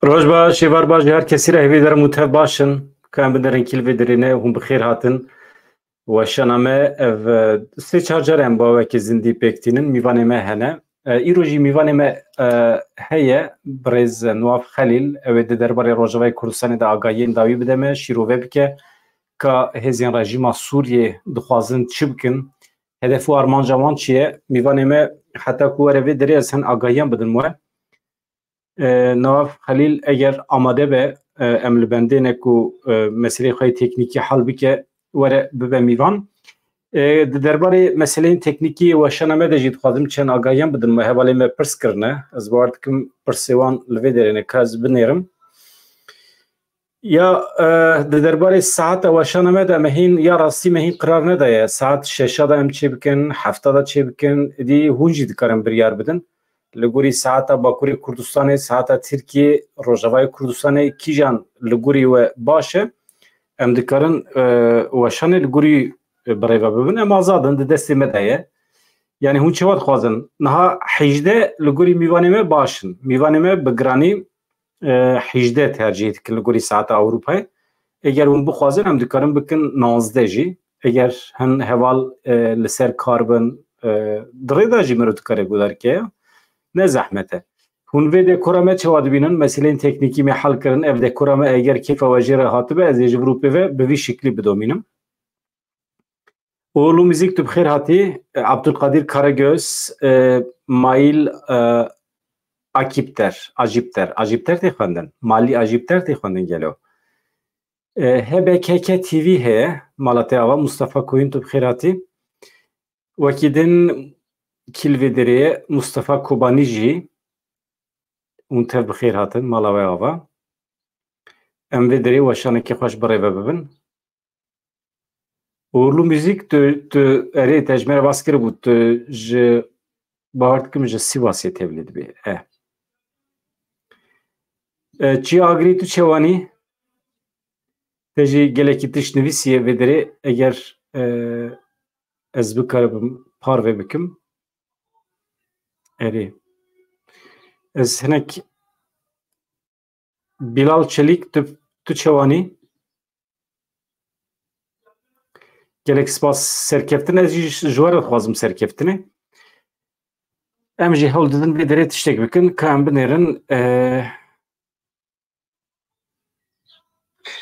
روز باش شیوار باش هر کسی را هیوی در متف باشن که بدرن کل بدرینه هم بخیر هاتن و شنامه سه چهار جرم با وکی زندی پکتینن میوانه ما هنه ایروجی میوانه ما هیه برز نواف خلیل و درباره روزوای کردستان دا آگاهی داوی بدمه شیروه بکه که هزین رژیم سوریه دخوازن چی بکن هدف و آرمان جوان چیه میوانه ما حتی کواره وی دری از هن آگاهیان بدن موه نواف خلیل اگر آماده به عمل بنده نکو مسئله خواهی تکنیکی حل بکه وره ببه میوان درباره مسئله تکنیکی و شنمه ده جید خواهدم چند آگاهیان بدن ما حوالی ما پرس کرنه از بارد کم پرسیوان لوی درینه که از بنیرم یا درباره ساعت و شنمه ده مهین یا راستی مهین قرار نده ساعت 6 ده هم چه بکن 7 ده چه بکن دی هونجی دکارم بریار بدن لگوری ساعت باکوری کردستان ساعت ترکیه روجوای کردستان کیجان لگوری و باشه ام دکارن و شان لگوری برای ببین اما آزادن دستی مدعیه یعنی هون چواد خوازن نها 18 لگوری میوانیمه باشن میوانیمه بگرانی 18 ترجیح که لگوری ساعت اروپای اگر اون بخوازن هم دکارن بکن 19 جی اگر هن حوال لسر کاربن دریده جی مرو دکاره گودار که نه زحمته هون وی دکورامه چواد بینن مسئله تکنیکی می حل کردن اف دکورامه اگر کیف و وجیر هاتبه از جبروپه و به وی شکلی بدومینم اولو موزیک تو بخیر هاتی عبدالقادر کارگوز مایل عجیبتر تی خواندن مالی عجیبتر تی خواندن گلو هبه که تیوی هه مالات آوا مصطفی کوین تو بخیر هاتی وکیدن کلویدری مصطفی کوبانی جی اون تف بخیر هاتن مالاوی آوا ام ویدری وشانه که خوش برای ببین اولو موزیک تو اری تجمیر باسکر بود تو ج باورد کم ج سیواسی تولید بی چی آگری تو چوانی تجی گلکی تش نویسیه ویدری اگر از بکارم پاروی بکم اری از هنک بیلال چلیک تو چوانی گلک سپاس سرکفتن از جوار خوازم سرکفتنه ام جی هول دادن ویدری تشتک بکن که ام بنیرن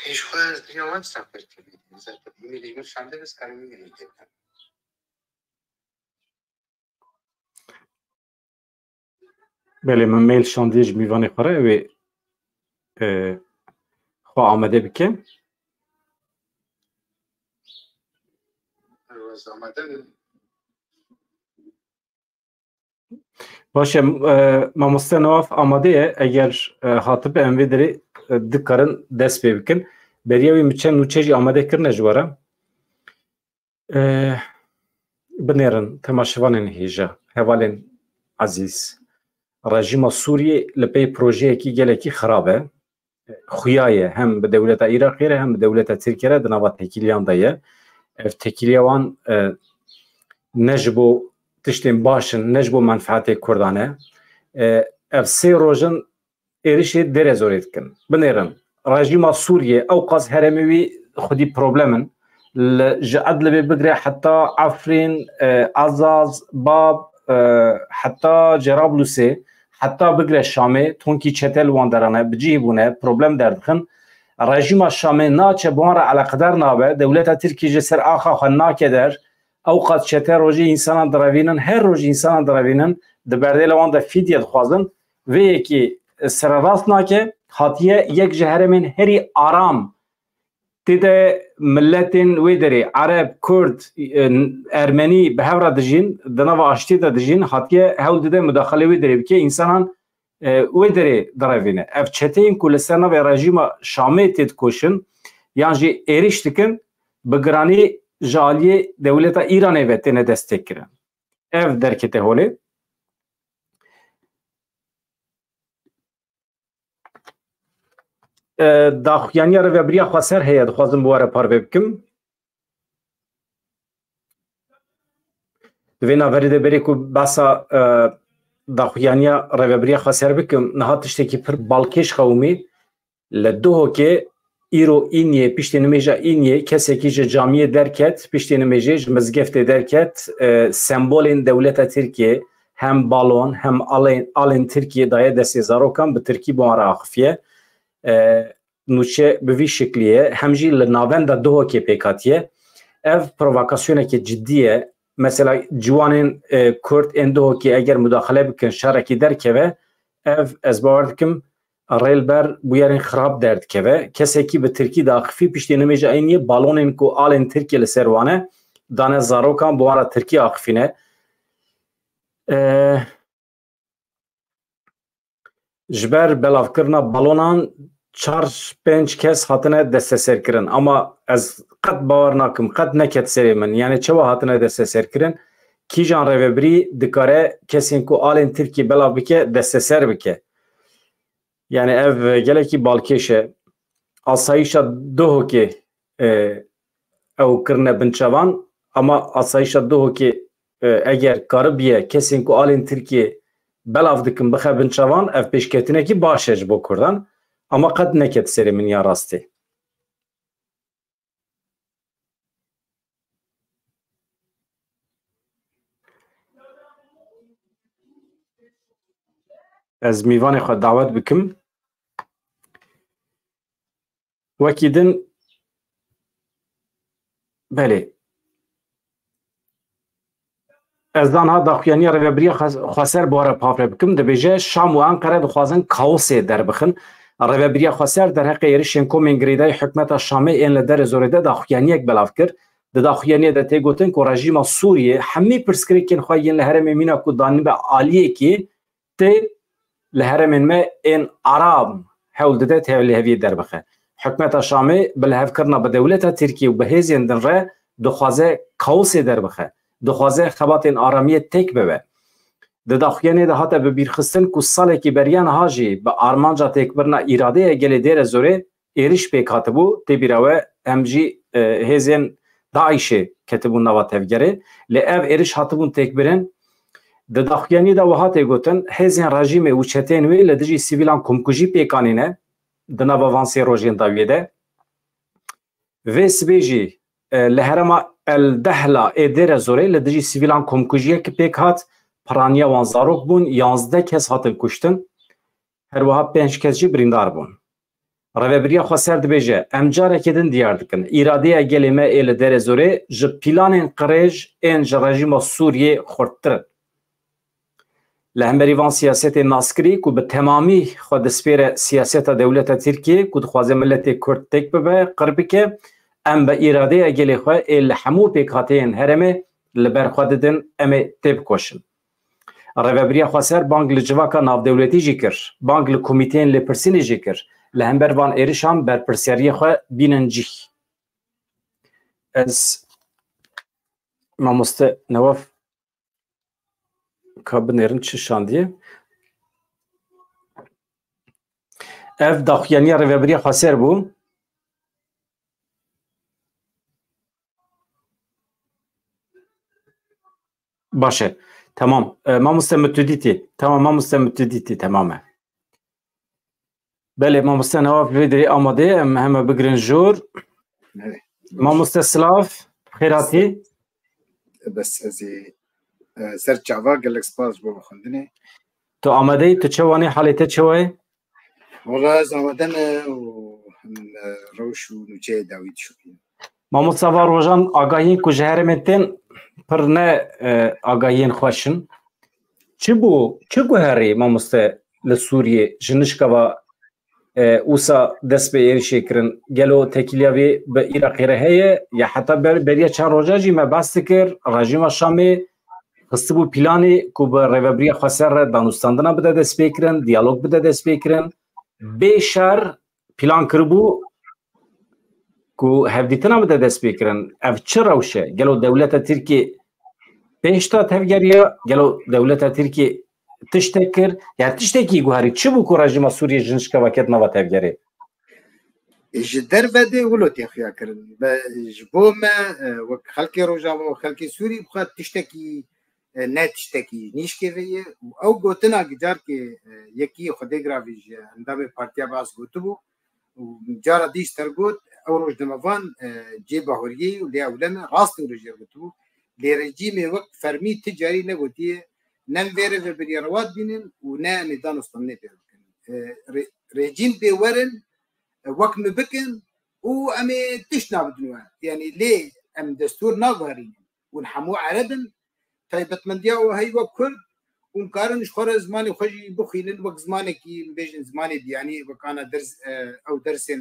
ایش خواهد یوان سفر کنید زرد ایمیلی شنده بس کنیم ایمیلی کنیم بله من میل شاندیج میوانی خوره و خواه آمده بکن روز آمده باشه ماموسته نواف آماده اگر حاطب اموی داری دکارن دست بی بکن بریوی مچن نوچه جی آماده کرنه جوارم بنیرن تماشوانین هیجا هوالین عزیز رژیم سوریه لپی پروژه کی گله کی خرابه خویایه هم به دولت عراقی هم به دولت ترکیه دنوا تکیلیان دایه اف تکیلیوان نجبو تشتیم باشن نجبو منفعت کردانه اف سه روزن ایریش در زورید کن بنیرن رژیم سوریه او قاس هرموی خودی پروبلمن لجعد لبي بقري حتى عفرين عزاز باب حتى جرابلسي حتى بقري الشامي تونكي تشتل واندرانه بجيبونه بروبلم دردخن رژیم الشامي ناچه بوان على قدر نابه دولت تركي جسر آخا خنا كدر اوقات چته روجي انسان دراوینن هر روجي انسان دراوینن دبرده لوان ده فیدیت خوازن و یکی سر راست ناکه حاتیه یک جهره من هری آرام تیده ملتین ویدری عرب کرد ارمنی به هفره دجین دنوا آشتی ده دجین حاتیه هول دیده مداخله ویدری بکه انسان ویدری دراوینه اف چته این کلستانا و رژیم شامی تید کوشن یعنی جی ایریش دکن بگرانی جالی دولت ایرانی ویتینه دستک کرن اف درکته هولی داخویانی رو بریا خسر هیا دخوازم بواره پار بکم دوینا ورده بری کو بسا daxuyaniya reveberiya xeser bikim niha tiştekî pir balkêş xewimî li Duhokê îro îniyê piştî nimêja îniyê kesekî ji camiyê derket piştî nimêjê ji mizgeftê derket sembolên dewleta Tirkiye hem balon hem alên Tirkiye daye destê zarokan bi Tirkî bû wan re axifiye nûçe bi vî şeklî ye hem jî li navenda Duhokê pêkhatiye ev provokasyonekî ciddî ye mesela ciwanên Kurd ên Duhokê eger müdaxele bikin şerekî derkeve ev ez bawer dikim rêlber bûyerên xirab derdikeve kesekî bi Tirkî de axifî piştî nimêja îniyê balonên ku alên Tirkiye li ser wan e dane zarokan bû wan re Tirkî axifîne ji ber belavkirina balonan 4-5 kes hatine desteserkirin ama ez qet bawer nakim qet neket serê min yani çawa hatine desteserkirin kîjan rêveberî dikare kesên ku alên Tirkî belav bike desteser bike yani ev gelekî balkêş e asayişa Duhokê ew kirine binçevan ama asayişa Duhokê eger karibiye kesên ku alên Tirkiye belav dikin bixe binçevan ev pêşketinekî baş e ji bo Kurdan ama qet neket serê min ya rastî ez mîvanê xwe dawet bikim wekî din belê ez danha daxuyaniya rêveberiya xweser bu re pavre bikim dibêje Şam û Enqere dixwazin kaosê derbixin rêveberiya xweser derheqê êrişên komên girêdayî hikûmeta Şamê ên li derê zorê de daxuyaniyek belav kir di daxuyaniyê de tê gotin ku rejîma Sûriyê hemî pirsgirêkên xwe yên li herêmê mîna ku danîbe aliyekî tê li herêmên me ên Aram hewl dide tê lêheviyê derbixe hikûmeta Şamê bi lihevkirina bi dewleta Tirkiye û bi hêzên din re dixwaze kaosê derbixe dixwaze xebatên aramiyê têk bibe di daxuyanê de hate bibîrxistin ku salekî beriya niha jî bi armanca têkbirina îradeya gelê dêre zorê êriş pêk hatibû tê bîra we em jî hêzên Daişê ketibûn nava tevgerê lê ev êriş hatibûn têkbirin di daxuyanî de wiha tê gotin hêzên rejîmê û çetên wê li dijî sivîlan komkujî pêkanîne di nava van sê rojên dawiyê de vê sibê jî li herema El Dehla ê dêre zorê li dijî sivîlan komkujiyekî pêk hat piraniya wan zarok bûn 11 kes hatin kuştin her wiha 5 kes jî birîndar bûn rêveberiya xweser dibêje em carekê din diyar dikin îradeya gelê me ê li derê zorê ji pîlanên qirêj ên ji rejîma Sûriyê xurttir li hemberî van siyasetê naskirî ku bi temamî xwe dispêre siyaseta dewleta Tirkiye ku dixwaze milletê Kurd têk bibe qir bike em bi îradeya gelê xwe ê li hemû pêkhateyên herêmê li ber xwe didin em ê tê bikoşin rêveberiya xweser bang li civaka navdewletî jî kir bang li komîteyên lêpirsînê jî kir li hember van êrişan berpirsyariyê xwe bînin cih ez mamoste Newaf ka binêrin çi şandiye ev daxuyaniya rêveberiya xweser bû باشه تمام mamoste mütedîtî tamam mamoste mütedîtî tamam e belê mamoste Newaf vê derê amade em heme bigirin jor mamoste Silav xêratî بس ازي سر çava gelek spas bo xwendinê tu amadeyî tu çewanî halê te çawa ye والله زعما و روش و نوچه داوید شوپین mamoste va rojan agahiyên ku ji herêmê tên pir ne agahiyên xweş in çi guherî mamoste li Sûriyê ji nişkeva wisa dest bi êrişê kirin gelo tekîliya wê bi Iraqê re heye ya heta beriya çend roja jî me behs dikir rejîma Şamê xistibû planê ku bi rêveberiya xweser re danûstandina bide dest pê kirin diyalog bide dest pê kirin bê şer plan kiribû ku hevdîtina bide dest pê kirin ev çi rewş e gelo dewleta Tirkiye pêşta tevgeriya gelo dewleta Tirkiye tiştek kir ya tiştekî guherî çi bû ku rejîma Sûriyê ji nişkeva ket nava tevgerê ji dervedê wilo tê xuya kirin ji bo me wek xelkê Rojava û xelkê Sûrî bixwe tiştekî نه تشتکی نیش که ویه او گوتنا گجار که یکی خودی گراویج اندام پارتیا باز گوتو بو و جارا دیش ترگوت او روش دموان جی باهوریه و لیا ولمه راست و رجیر گوتو بو لی رژیم وقت فرمی تجاری نگوتیه نم ویره و بریاروات بینن و نه ندان استمنه پیدا کنن رژیم بیورن وقت مبکن و امی تش نابدنوه يعني ليه ام دستور ناظرين ونحمو عربن تايبت من دياو هاي وكل ومكارن شخور زماني خجي بخيلن وقت زماني كي بيجن زماني يعني وكان درس او درس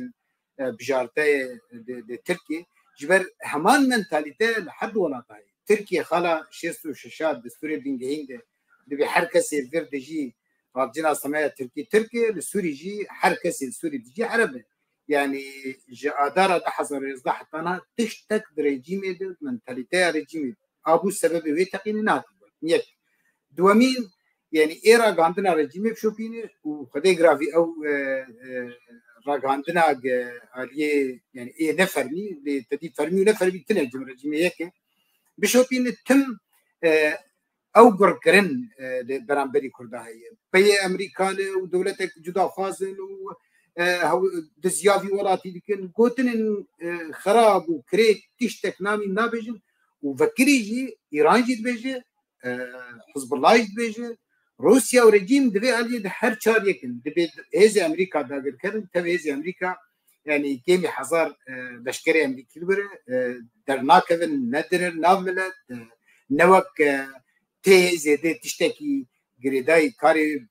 بجارتي تركي جبر همان منتاليتي لحد ولاطاي تركيا خلا شيستو ششاد دستوري بينجهين دي حركه سيرفير دجي رابجنا سمايا تركي للسوري جي حركه سوري دجي عربي يعني جادارة حزر يصدح طنا تشتك بريجيمي دو منتاليتي ريجيمي ابو السبب ويتقين نات يك دوامين يعني ايرا عندنا ريجيمي بشوفيني وخدي جرافي او راق عندنا عليه يعني ايه نفرمي لتدي فرمي نفرمي تنجم ريجيمي هيك بشوفيني تم او قرقرن برامبري كرداهي بي امريكان ودولتك جدا فازن و دزيافي ولاتي لكن قوتن خراب وكريت تشتك نامي نابجن وفكري جي ايران جي تبيجي حزب الله جي تبيجي روسيا ورجيم دبي علي هر شهر يكن دبي هزي امريكا داغر كرن تبي هزي امريكا يعني كيمي حزار لشكري امريكي البر درناكفن ندر نافلت نوك تيزي دي تشتكي جريداي كاري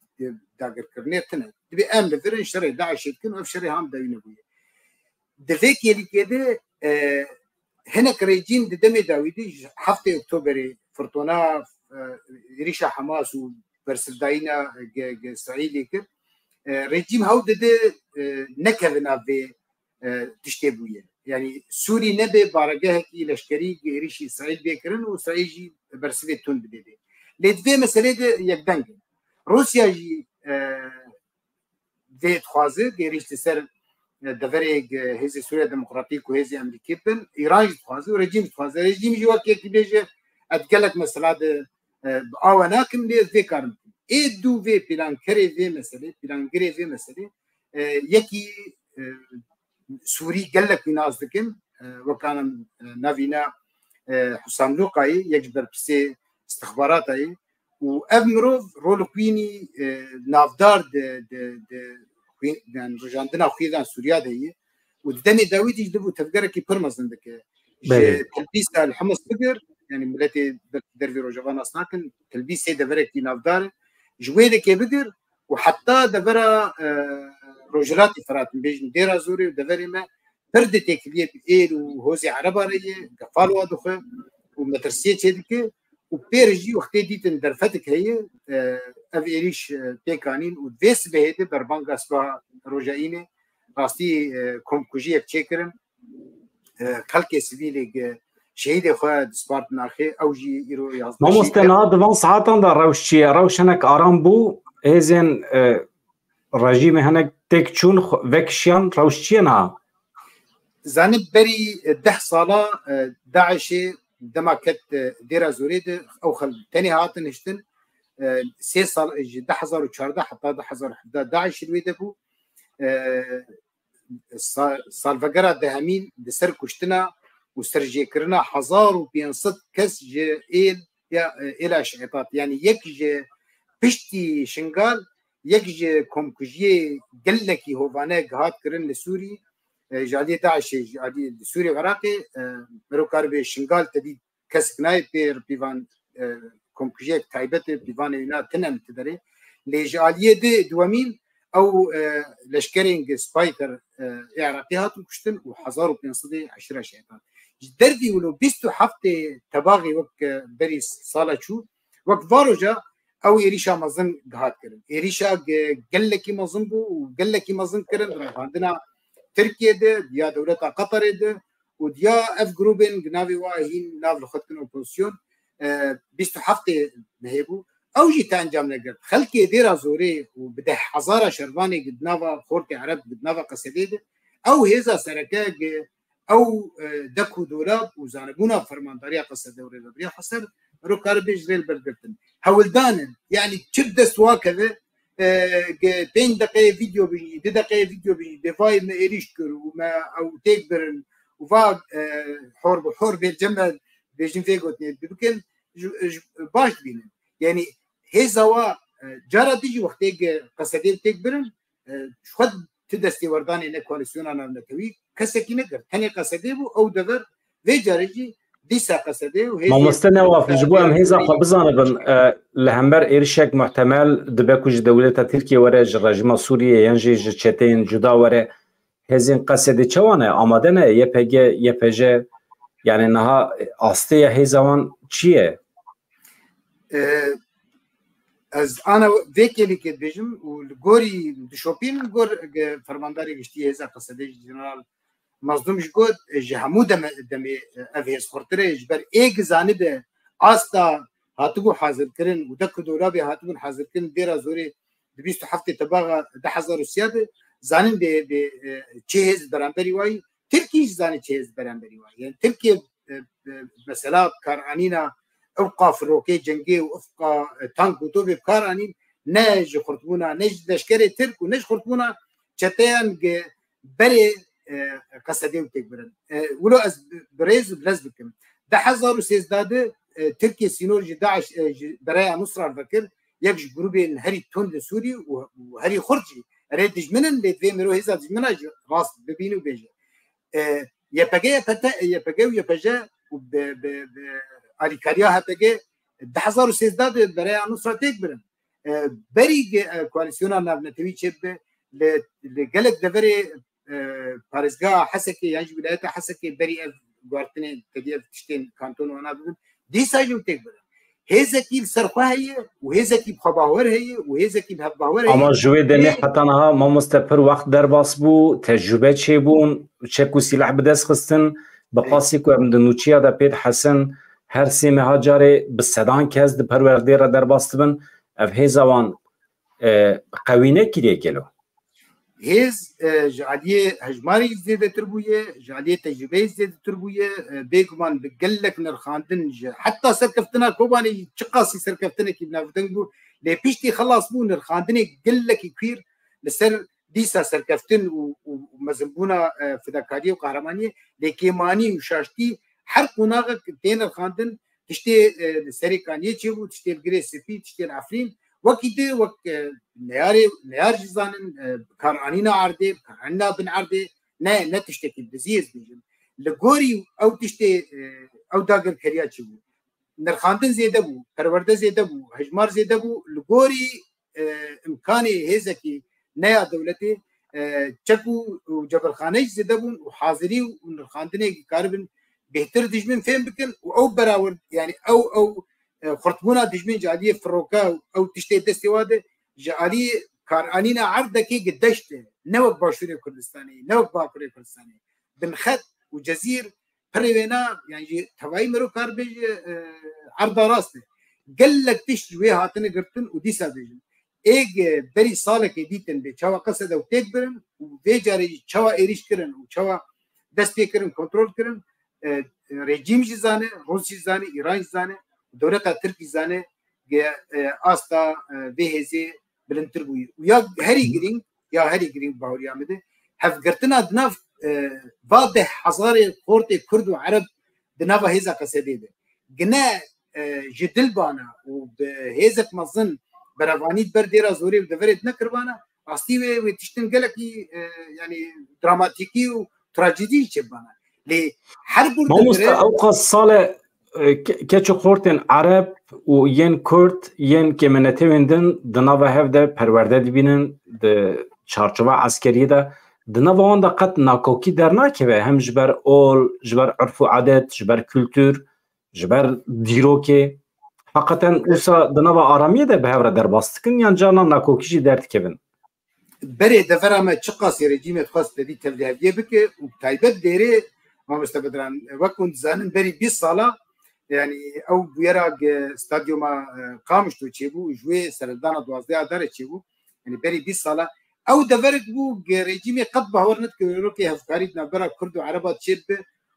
داغر كرنيتنا دبي ام بفرن شري داعش يمكن وفشري هم داينه دفيك يلي كده هنا ريجيم دمي داويدي هفته اكتوبر فرتونا ريشا حماس وبرسلداينا اسرائيلي كده ريجيم هاو ده نكذنا في تشتبويه يعني سوري نبي بارجاه كي لشكري ريشي اسرائيل بيكرن واسرائيل جي برسلتون بدي لدفي مساله يقدنج روسيا جي في تخازي ريش تسر دفريق هزي سوريا ديمقراطيك وهزي امريكي بن ايران تخازي ورجيم تخازي رجيم جوا كي بيجي اتقلك مساله اواناكم لي في كارم اي دو في بلان كري في مساله بلان كري في مساله يكي سوري قالك ناس دكن وكان نافينا حسام لوقاي يجبر بسي استخباراتي وامروف رولوكويني نافدار يعني رجعنا خويدان سوريا دهي ودمي داوود يجدبوا تفكر كي برمزن دك تلبيس الحمص بقر يعني ملاتي درفي روجافان اصناكن تلبيس دفرك كي نافدار جويده كي بقر وحتى دفرا روجلاتي فرات بيجن ديرا زوري ودفري ما فرد تكليب ايل وهوزي عرباريه قفال وادخه ومترسيه تشدك وبيرجي وقت ديتن درفتك هي افيريش تيكانين ودفيس بهيده بربانغا سبا روجايني راستي كومكوجي تشيكرن خلق سيفيلي شهيد خو سبارتنا اخي اوجي يرو ياز ما مستند فان ساعتان دا روشنك ارامبو اذن رژیم هنگ تکچون وکشیان روشچینا زانب بری 10 ساله داعش دما كت ديرا زوريد او خل تاني هاتن هشتن 3 سال 2014 حتى 2011 داعش الويدبو سالفقرا دهمين دسر كشتنا وسرجي كرنا حزار وبينصد كس جي الى شعيطات يعني يك بشتي شنغال يكجي كومكوجي قلكي هوفانيك هات كرن لسوري جادي داعش جادي سوري العراقي مروكار بشنغال تدي كسكناي بير بيفان كومكوجي تايبت بيفان ينا تنم تدري لجاليه دي دوامين او لشكرينج سبايتر عراقي هات كشتن وحزارو بينصدي 10 شيطان دربي ولو بيستو حفته تباغي وك بريس صاله شو وك فاروجا او ايريشا مازن قهات كرن ايريشا قال لك مازن بو وقال لك مازن كرن عندنا تركيا ديا دوله قطر وديا اف جروبين جنافي واهين ناف لختن اوبوزيسيون بيستو حفته بهيبو او جي تانجام نقدر خلكي ديرا زوري وبده حزاره شرباني قد نافا خورتي عرب قد نافا قصديد او هيزا سركاق او دكو دولاب وزانبونا فرمان طريقه قصه دوري الابرياء حسب رو کار بجریل بردن هولدانن يعني تشد سواكه بين دقيقة فيديو بيجي 2 دقيقة فيديو بيجي دفاي ما يريشكر وما أو تكبرن وفا حور بالجنب بيجين في قطني بيمكن باش بينن يعني هي زوا جرى تيجي وقت قصدي تكبرن شو خد تدستي ورداني إن كواليسيون أنا نتوي كسكين نقدر ثاني قصدي أو دبر في جريجي ديسا قصدي وهي ما مستنى واف جبوا ام هيزا خبزانه بن لهمبر إيرشك محتمل دبكوج دولة تركيا ورج رژیم سوریه ينجي جتين جدا وره هزين قصدي چوانه آماده نه یه پجه يعني نها آسته هيزوان چیه؟ از انا وكيلي كده بيجم والجوري دشوبين جور فرمانداري گشتي هزا قصدي جنرال مصدوم جود جهمود دم افي سپورتري جبر ايج زانبه استا هاتبو حاضر كرن ودك دولابي هاتبو حاضر كرن ديرا زوري 20 هفته تباغا 10000 سياده زانن به چهز برانبري واي تركي زاني چهز برانبري واي يعني تركي مثلا كارانينا ابقى في الروكي جنگي وافقى تانك وتوبي كارانين نج خرطبونا نج لشكري ترك ونج خرطبونا چتيان بري قصدي وتكبرن ولو از بريز بلزبكم ده حزارو سيزداد تركيا سينورجي داعش برايا نصر الفكر يكش جروبي الهري توند سوري وهري خرجي ريدج منن لدفي مرو هزا مناج راس ببينو بيجي يبقى آریکاریا هتگه 2013 برای نصرت تکبرن بری کواليسيونا نبنتوي چه لجلك دبري باريسغا حسكي يعني ولايات حسكي بري غارتني كدي تشتين كانتون وانا بقول دي ساجو تكبر هذا كي سرقه هي وهذا كي بخباور هي وهذا كي بخباور هي اما جوي دني حتى انها ما مستقر وقت در باس بو تجربه چه بون چه سلاح بدس خستن بقاسي کو ابن نوچیا دا پید حسن هر سیمه ها جاری بسدان کس د پرورده را در باستبن اف هزوان قوینه کلیه گلو هز جعلیه هجماری زیده تربویه جعلیه تجربه زیده تربویه بیگمان بگلک نرخاندن حتی سرکفتنا کوبانی چقاسی سرکفتنا کی بنافتن بو لپیشتی خلاص بو نرخاندن گلک کیر لسر دیسا سرکفتن ومزنبونا فداکاری و قهرمانی لکیمانی و شاشتی هر قناغ تين الخاندن تشتي سريكانيه تشيبو تشتي الجري سبي تشتي العفرين وكيدي وك نيار جزانن كارانينا عردي كارنا بن عردي نا تشتكي بزيز بيجن لغوري او تشتي او داغر كريا تشيبو نرخاندن زيده بو پرورده زيده بو هجمار زيده بو لغوري امكاني هزكي نيا دولتي چكو جبل خانه زيده بو وحاضري ونرخاندني كاربن بهتر دجمن فين بكن او براور يعني او خرطبونا دجمن جاليه فروكا او تشتي دستواده جاليه كارانينا عرضكي قدشته نوك باشوري كردستاني نوك باكوري كردستاني بنخت وجزير برينا يعني تواي مرو كاربج عرض راسته قال لك تشوي هاتن قرتن وديسا دجن ايج بري صالك ديتن بچوا قصد او تكبرن وبيجاري چوا ايريش كرن وچوا دست كرن كنترول كرن رژیم جزانه روسی جزانه ایران جزانه دولت ترکی جزانه آستا بهزه بلندتر بوی یا هری گرینگ باوری آمده هف گرتنا دناف واضح هزار خورت کرد و عرب دناف هزا قصده ده گنا جدل بانا و هزا مزن براوانیت بردیرا زوری و دورت نکربانا اصلی و تشتن گلکی يعني دراماتيكي و تراجيدي چبانا ما مست اوقات صالة كاتشو خورتن عرب وين كرد ين كمنتي ويندن دناوا هفده پرورده دبینن د چارچوبه عسکری ده دناوا آن قط ناکوکی در ناکه هم جبر اول جبر عرف و عادت جبر کلتور جبر دیروکه حقیقتا اوسا دناوا آرامیه ده به هفره در باستکن یان جانا ناکوکیشی درد کبن بره دفره ما چقاسی رژیمت خواست بدی تبلیغیه بکه و تایبت دیره ما مستقدران وكنت زانن بري 20 صاله يعني او بيراق استاديوم قامش تو تشيبو جوي سردان 12 دار تشيبو يعني بري 20 صاله او دفرت بو ريجيمي قد بهورنت كروكي هفكاريتنا برا كردو عربات تشيب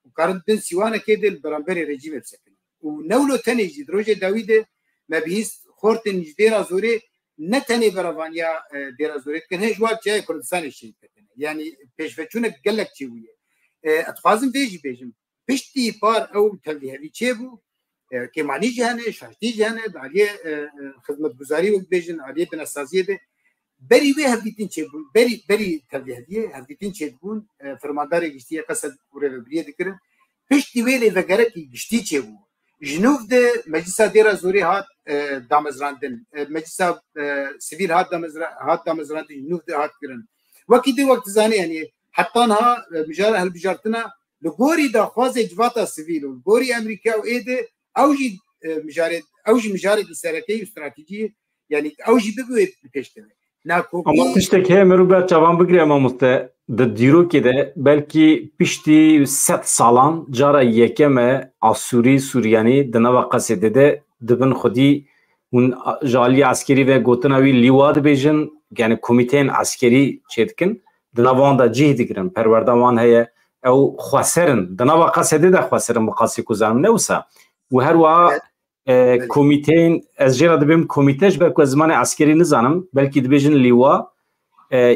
وقارن بن سيوانا كيدل برامبري ريجيمي بسكن ونولو تنجي دروجة داويد ما بيست خورتن ديرا زوري نتني برافانيا ديرا زوري كان هي جواب جاي كردستان الشيء يعني بيش فتشونك قال لك شويه اتفازم بيجم بشتي بار او تلي هذي تشيبو كماني جهنه شاشتي جهنه عليه خدمه گزاري وبيجن عليه بنسازيه ده بري وي هبيتين تشيبو بري تلي هذي هبيتين تشيبون فرماندار گشتي قصد وربريه ذكر بشتي ويلي وگرك گشتي تشيبو جنوب ده مجلس ديرا زوري هات دامزراندن مجلس سيفيل هات دامزراندن جنوب ده هات كرن وقت وقت زاني يعني حتى انها مجال هالبجارتنا لغوري دا خواز جواتا سيفيل لغوري امريكا وايده اوجي مجارد سركي استراتيجي يعني اوجي بيجو بيشتغل ناكو اما تشتك هي مروبات جوان بگري اما مست د ديرو كده بلكي بيشتي 7 سالان جارا يكمه اسوري سورياني دنا قصيده ده دبن خودي اون جالي عسكري و گوتناوي ليواد بيجن يعني كوميتين عسكري چيدكن دناوان دا جهد گرن پروردوان هي او خسرن دنا قصيده ده خسرن مقاسي كوزام نوسا و هر وا كوميتين از جرا دبم كوميتاج بك زمان عسكري نزانم بلكي دبيجن ليوا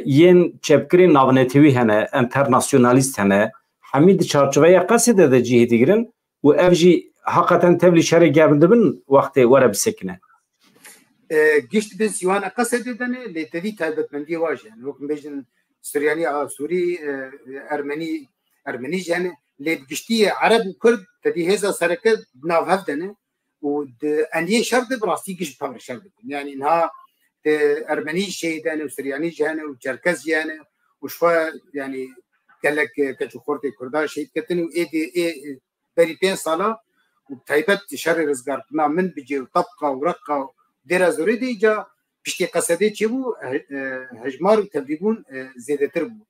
ين چپکری ناونتوی هنه انترناسیونالیست هنه حمید چارچوبه قصیده ده جهد گرن و افجی حقیقتا تبلی شر گربنده بن وقت وره بسکنه گشت بن سیوان قصیده دنه لیتوی تایبت مندی واجه يعني وقت بيجن سورياني سوري ارمني جانه ليت گشتي عرب وكرد تدي هذا سركه ناف هفدنه ود اني شرط براسي گش بامر شرط يعني انها ارمني شيدانه وسرياني جانه وچركز جانه وشوا يعني قال لك كتو خورتي كردا شيد كتن اي بري 5 ساله وتايبت شر رزقارنا من بيجي طبقه ورقه ديرا زوريدي جا بشتي قصدي تشبو هجمار تبيبون زياده تربو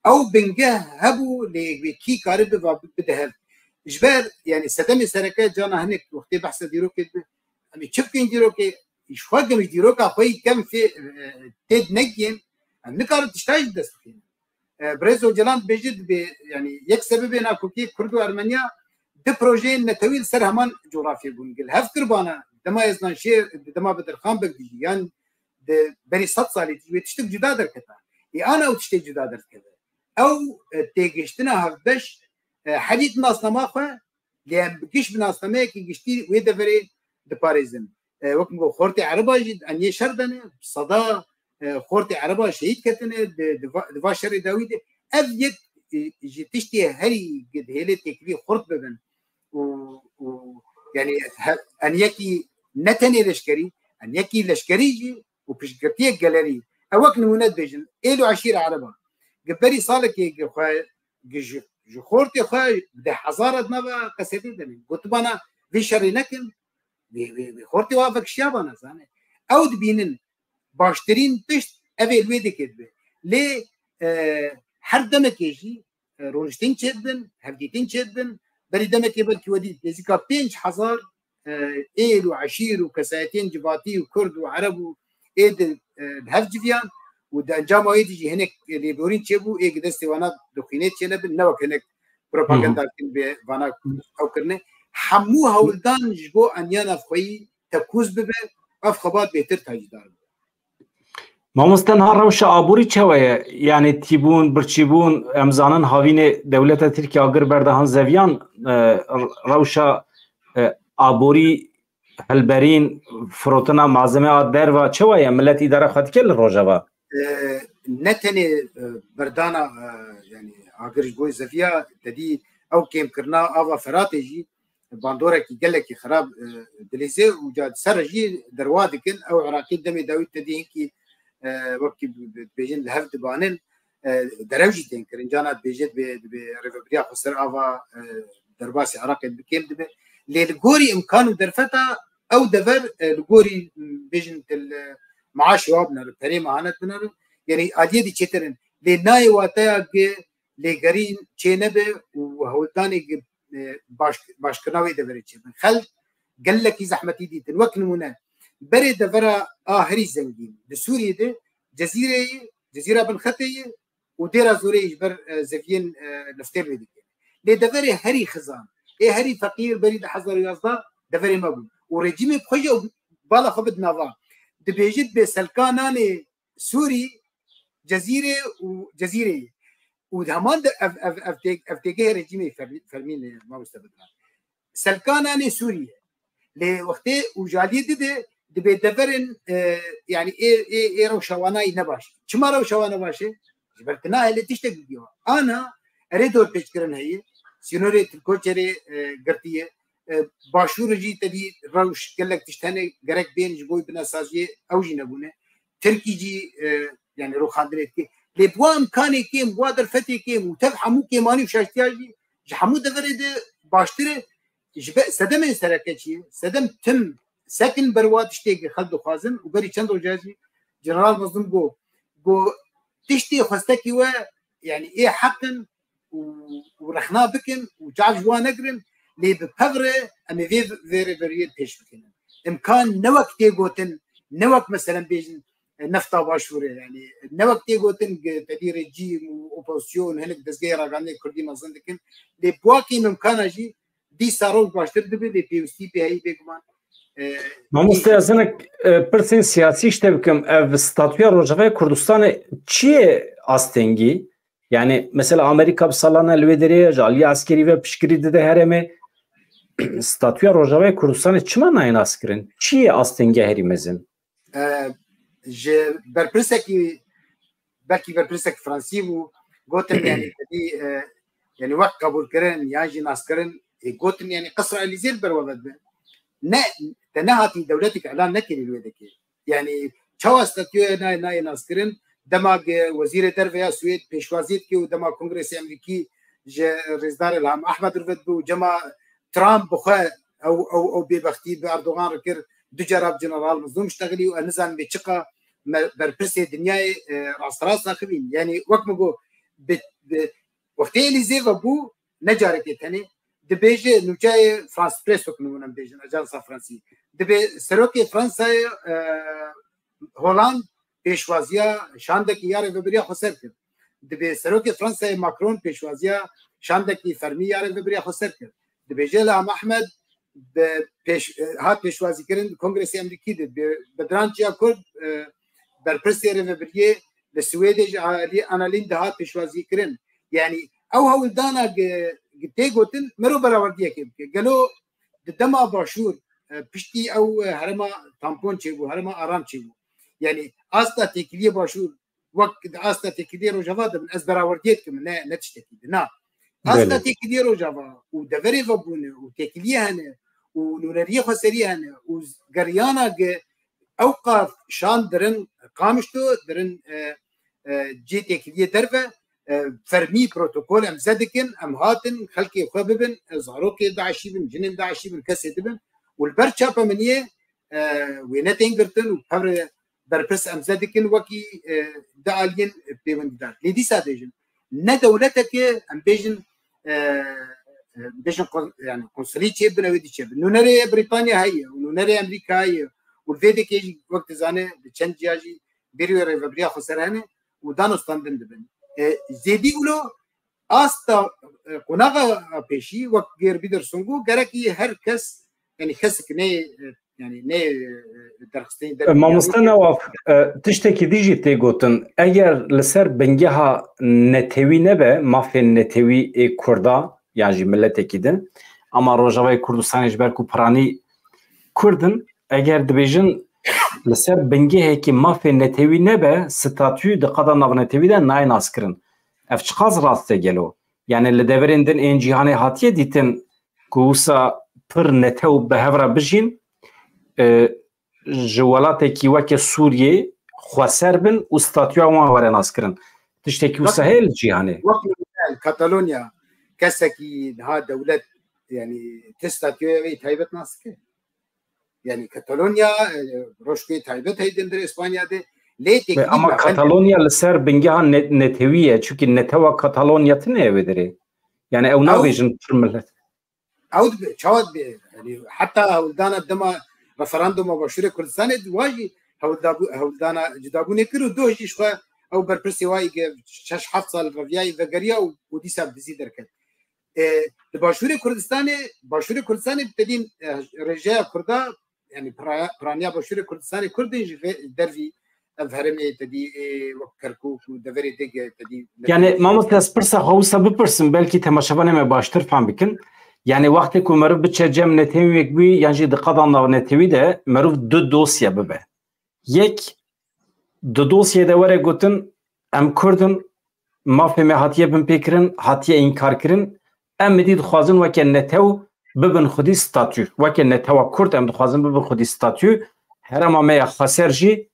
او بنجه هبو لكي قارب بدهب جبال يعني ستمي سركات جانا هناك وقت بحث ديروك امي تشبكين ديروك يشواق مش ديروك اخوي كم في تيد نجين نقار تشتاج دستخين بريزو جلان بيجد يعني يك سبب انا كوكي كردو ارمنيا ده بروجي نتويل سر همان جغرافيا بنقل هفتر بانا دما يزنان شير دما بدر خان بقدي يعني ده بري 7 سالي تشتك جدا دركتا انا او تشتي جدا دركتا او تيجشتنا هفبش حديث ناس نماخه لان بكيش بناس نماكي جشتي ويدا فري دباريزم وكم خورتي عربا جد اني شردنه صدا خورتي عربا شهيد كتنه دفا شر داوود ابيت تشتي هري قد هيلي تكفي خرط ببن و يعني ان يكي نتني لشكري ان يكي لشكري وبشكرتيه جاليري اوك نمونات بيجن الو عشيره عربا قبري صالك جخورتي خاي ده حضاره نبا قصيدي دني قلت بنا في شر نكن بخورتي وافق شابنا زاني او دبينن باشترين تشت ابي الويدي كدبه ليه هر دمك يجي رونشتين شدن هفديتين شدن بري دمك يبلكي ودي يزيكا 5000 ايل وعشير وكساتين جباتي وكرد وعرب ايد الهف جفيان وده جامعه يجي هناك اللي بورين تشبو ايه قدستي وانا دخينات شنب نوك هناك بروباغندا كن وانا او كرنه حموها ولدان جبو ان يانا خوي تكوز ببه اف خبات بهتر تاجدار ما مستنها روش عبوري چويه يعني تيبون برچيبون امزانن هاوين دولت تركيا اگر بردهان زويان روشا عبوري هلبرين فروتنا معزمه در و چويه ملت اداره خد كل روجوا نتني بردانا يعني اگر جوي زفيا تدي او كيم كرنا افا فراتجي باندورا كي قال لك خراب دليزي وجاد سرجي دروادكن او عراقي دمي داوود تدي كي وقت بيجن لهفت بانن دروجي تنكر جانات بيجت بريفبريا خسر افا درباسي عراقي بكيم دبي للغوري امكانه درفتا او دفر الغوري بيجن معاش وابنا الكريمه هانتنا يعني ادي دي تشترن لناي واتاك لغرين تشينبه وهولتاني باش كناوي دبرتش خل قال لك زحمتي دي تنوكن منا بري دفرا هري زنجين بسوريا دي جزيره بالخطيه وديرا زوري بر زفين نفتر دي لدفري هري خزان اي هري فقير بريد حزر يازدا دفري مبو ورجيم بخجو بالا خبد نافا دبيجد بسلكاناني سوري جزيره وجزيره ودهمان افتيجي رجيم فرمين ما مستبد سلكاناني سوريا لوقتي وجالي دبي دفرن يعني ايه روشواناي نباش كما روشوانا باشي جبرتنا اللي تشتغل بيها انا اريد اور بيشكرن هي سينوري الكوتشري قرتيه باشور جي تبي روش قالك تشتني غرق بين جبوي بنساجي او جنبونه تركي جي يعني رو خاندريت كي لبوا امكاني كي مبادر فتي كي متفحمو كي ماني وشاشتياجي جحمو دفرد باشتري جب سدم سركتشي سدم تم سكن برواد تشتي خلدو خازن وبري چند جازي جنرال مظلوم جو تشتي خستكي و يعني ايه حقن ورخنا بكن وجعل جوا نقرن لي بفغره امي فيري فيري بيش بكن امكان نوك تيغوتن نوك مثلا بيجن نفطا باشوره يعني نوك تيغوتن تدير جيم واوبوزيسيون هنك دزغيرا غاني كردي مازندكن لي بواكي ممكن اجي دي سارو باشتر دبي لي بي سي بي هي بيكمان مامۆستا ئەزانێک پرسین سیاسی شتێ بکەم ئەv ستاتویا ڕۆژاوای کوردستانê çiyê astengî yani mesela Amerika bi salana li wê derê ji aliyê askerî ve piştgirî dide herêmê statûya Rojavayê Kurdistanê çima nayên askirin? Çiyê astengî herî mezin? Ji berpirsekî belkî berpirsek Fransî bû gotin yani yani wek qebûlkirin yan jî naskirin gotin yani Qesra Elîzê li ber we vedibin ne te nehatî dewleteke elan nekirî li wê dikê yani çawa statûya nayê naskirin dema wezîrê derve ya Swêd pêşwazî dike û dema Kongresê Emerîkî ji Rêzdarê Ilham Ehmed rivet bû cema Trump bixwe ew bêbextî bi Erdogan rikir du cara General Mazlûm işteğilî û nizanim bê çiqa berpirsê dinyayê rast xivîn yani wek min got wextê Elîzê ve bû ne carekê tenê dibêje nûçeyê France Press nûnin bêjin Ajansa Fransî dibe serokê Fransayê Holand pêşwaziya şandekî yarê vebiriya xwe ser kir dibe serokê Fransayê Macron pêşwaziya şandekî fermî yarê vebiriya xwe ser kir dibêje Ilham Ehmed hat pêşwazîkirin Kongresê Emerîkî de bi dirançiya Kurd berpirsê rêvebiriyê li Swêdê ji Annalîn de hat pêşwazîkirin yani ew hewildana tê gotin mero berawerdiyekê bike gelo di dema başûr piştî ew herêma tampon çêbû herêma aram çêbû yani asta têkiliyê başûr wek di asta têkiliyê Rojava dibin ez berawerdiyê dikim ne tiştekî na asta têkiliyê Rojava û deverê vebûne û têkiliyê hene û nûneriyê xweserî hene û geriyana ew qaf şan dirin qamişto dirin cê têkiliyê derve fermî protokol em zedikin em hatin xelkê xwe bibin zarokê Daişî bin cinên Daişî bin kesê dibin û li ber çapa miniyê wê netên girtin û pevre berpirs em zedikin wekî di aliyên pêwendîdar lê dîsa dêjin ne dewletekê em bêjin yani konsulî çêbin ew ê diçebin nûnerê Brîtanya heye û nûnerê Emerîka heye û vê dikê jî wek dizane di çend ciya jî berî wê rêveberiya xwe ser hene û danostandin dibin زیدی اولو آستا قناغا پیشی وقت غیر بیدر سنگو گرکی هر کس یعنی کس که نه yani ne derxisteyên mamoste newaf tiştekî dijî tê gotin eger li ser bengeha netewî nebe mafên netewî ê Kurda yan jî milletekî din ama Rojavayê Kurdistanê ji ber ku piranî Kurdin eger dibêjin li ser bengehekî mafên netewî nebe statû di qada navnetewî de nayên askirin ev çi qas rast e gelo yani li deverên din ên cîhanê hatiye dîtin ku wisa pir netew bi hevra bijîn ji welatekî weke Sûriyê xweser bin û statûya wan were naskirin tiştekî wisa heye li cîhanê Katalonya kesekî niha dewlet yani ti statûya wê taybet naskir yani Katalonya roşkê taybet heydin dir İspanya'da lê ama Katalonya li ser bingeha netewî ye çünkü netewa Katalonya tune ew derê yani ew nabêjin pir millet ew çawa dibe yani heta hewldana dema referanduma başûrê Kurdistanê wajî hewldana cudabûnê kir û doh jî ji xwe ew berpirsê wayî şeş heft sal reviyayê vegeriya û dîsa dizî derket باشور کردستان بدین رژه کردا یعنی پرانیا باشور کردستان کردی دروی هرمی تدی کرکوک و دوری دیگه تدی yani mamut esprsa xawsa bipirsin belki temaşavanê me baştir fam bikin yani wextê ku meriv biçe cem netewî wek bî yan jî diqedan nav netewî de meriv du dosye bibe yek du dosyê de were gotin em Kurdin mafê me hatiye bin pêkirin hatiye înkar kirin em midî dixwazin weke netew bibin xwedî statû weke netewa Kurd em dixwazin bibin xwedî statû herema me ya Xweser jî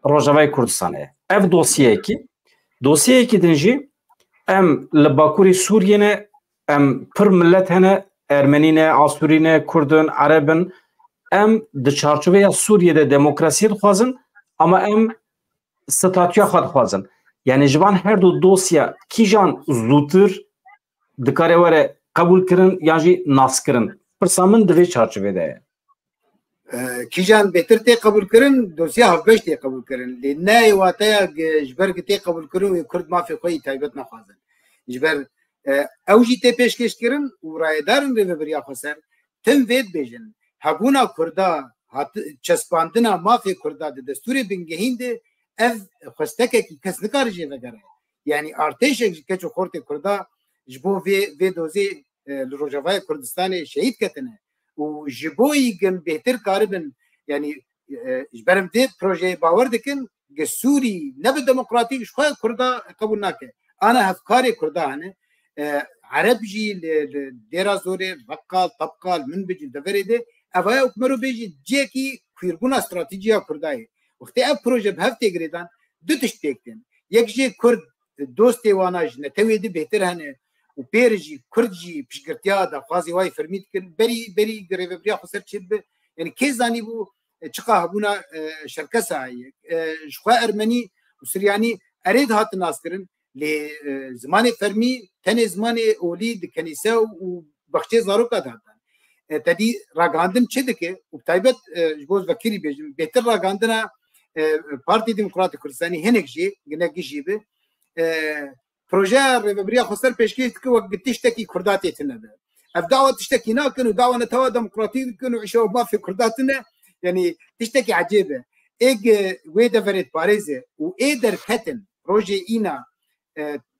Rojavayê Kurdistanê ye ev dosyeyekî din jî em li Bakurê Sûriyê ne em pir millet hene Ermenî ne Asûrî ne Kurdin Erebin em di çarçoveya Sûriyê demokrasiyê dixwazin ama em statûya xwe dixwazin yani ji van her du dosya kîjan zûtir dikare were qebûl kirin yan jî naskirin pirsa min di vê çarçovê de ye کیجان بهتر تی قبول کردن دوسیه هفت تی قبول کردن نه واتیا جبر تی قبول کردن و کرد مافی خوی تایبت نخوازن جبر اوجی تی پیشکش کردن و رایدارن به بریا خسر تم وید بیجن هبونا کردا چسپاندنا مافی کردا ده دستور بنگهین ده ev xwesteke ki kes nikare jê vegere yani artêşek ji keç û xortê Kurda ji bo vê dozê li Rojavayê Kurdistanê şehîd ketine û ji bo yî gim bêhtir karibin yani ji ber em vê projeyê bawer dikin ge Sûrî ne bi demokratîk ji xwe Kurda qebûl nake ana hevkarê Kurda hene Ereb jî li dêra zorê veqal tepqal min bicî deverê de ev aya mero bêjî ciyekî xwîrbûna stratîjiya Kurdayê وقتی اف پروژه به هفته گریدن دو تشت تکتن یک جی کرد دوست واناج نتوی دی بهتر هنه و پیرجی کرد جی پیشگرتیا دا خوازی وای فرمید کن بری گریو بریا خسر چید به یعنی کی زانی بو چقا هبونا شرکه سایی شخوا ارمنی و سریانی ارید هات ناس کرن لی زمان فرمی تن زمان اولی دی کنیسه و بخچه زاروکا دادن تدی راگاندن چه دکه و تایبت جبوز وکیلی بیجم بهتر راگاندنا Parti Demokratik Kurdistanê hinek jî ginek jî bi projeya Rêveberiya Xweser pêşkêş dike wek tiştekî Kurda tê tune be ev dawa tiştekî nakin û dawa netewa demokratîk dikin û îşew mafê Kurda tune yani tiştekî ecêb e êg wê deverê parêze û ê derketin rojê îna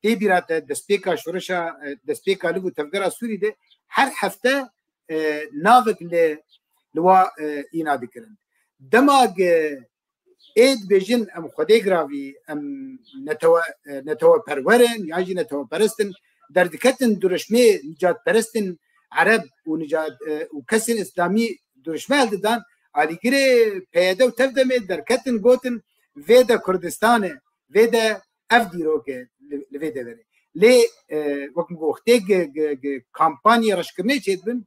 tê bîra te destpêka şoreşa destpêka li û tevgera Sûrî de her hefte navek li wa îna dikirin dema اید بیجن ام خودی گراوی ام نتوا پرورن یا جی نتوا پرستن در دکتن درشمه نجات پرستن عرب و نجات و کسین اسلامی درشمه دادن علیگره پیاده و تفدمه در کتن گوتن ویدا کردستانه ویدا افدیرو که ویدا بره لی وقتی گفته کمپانی رشکرنه چید بن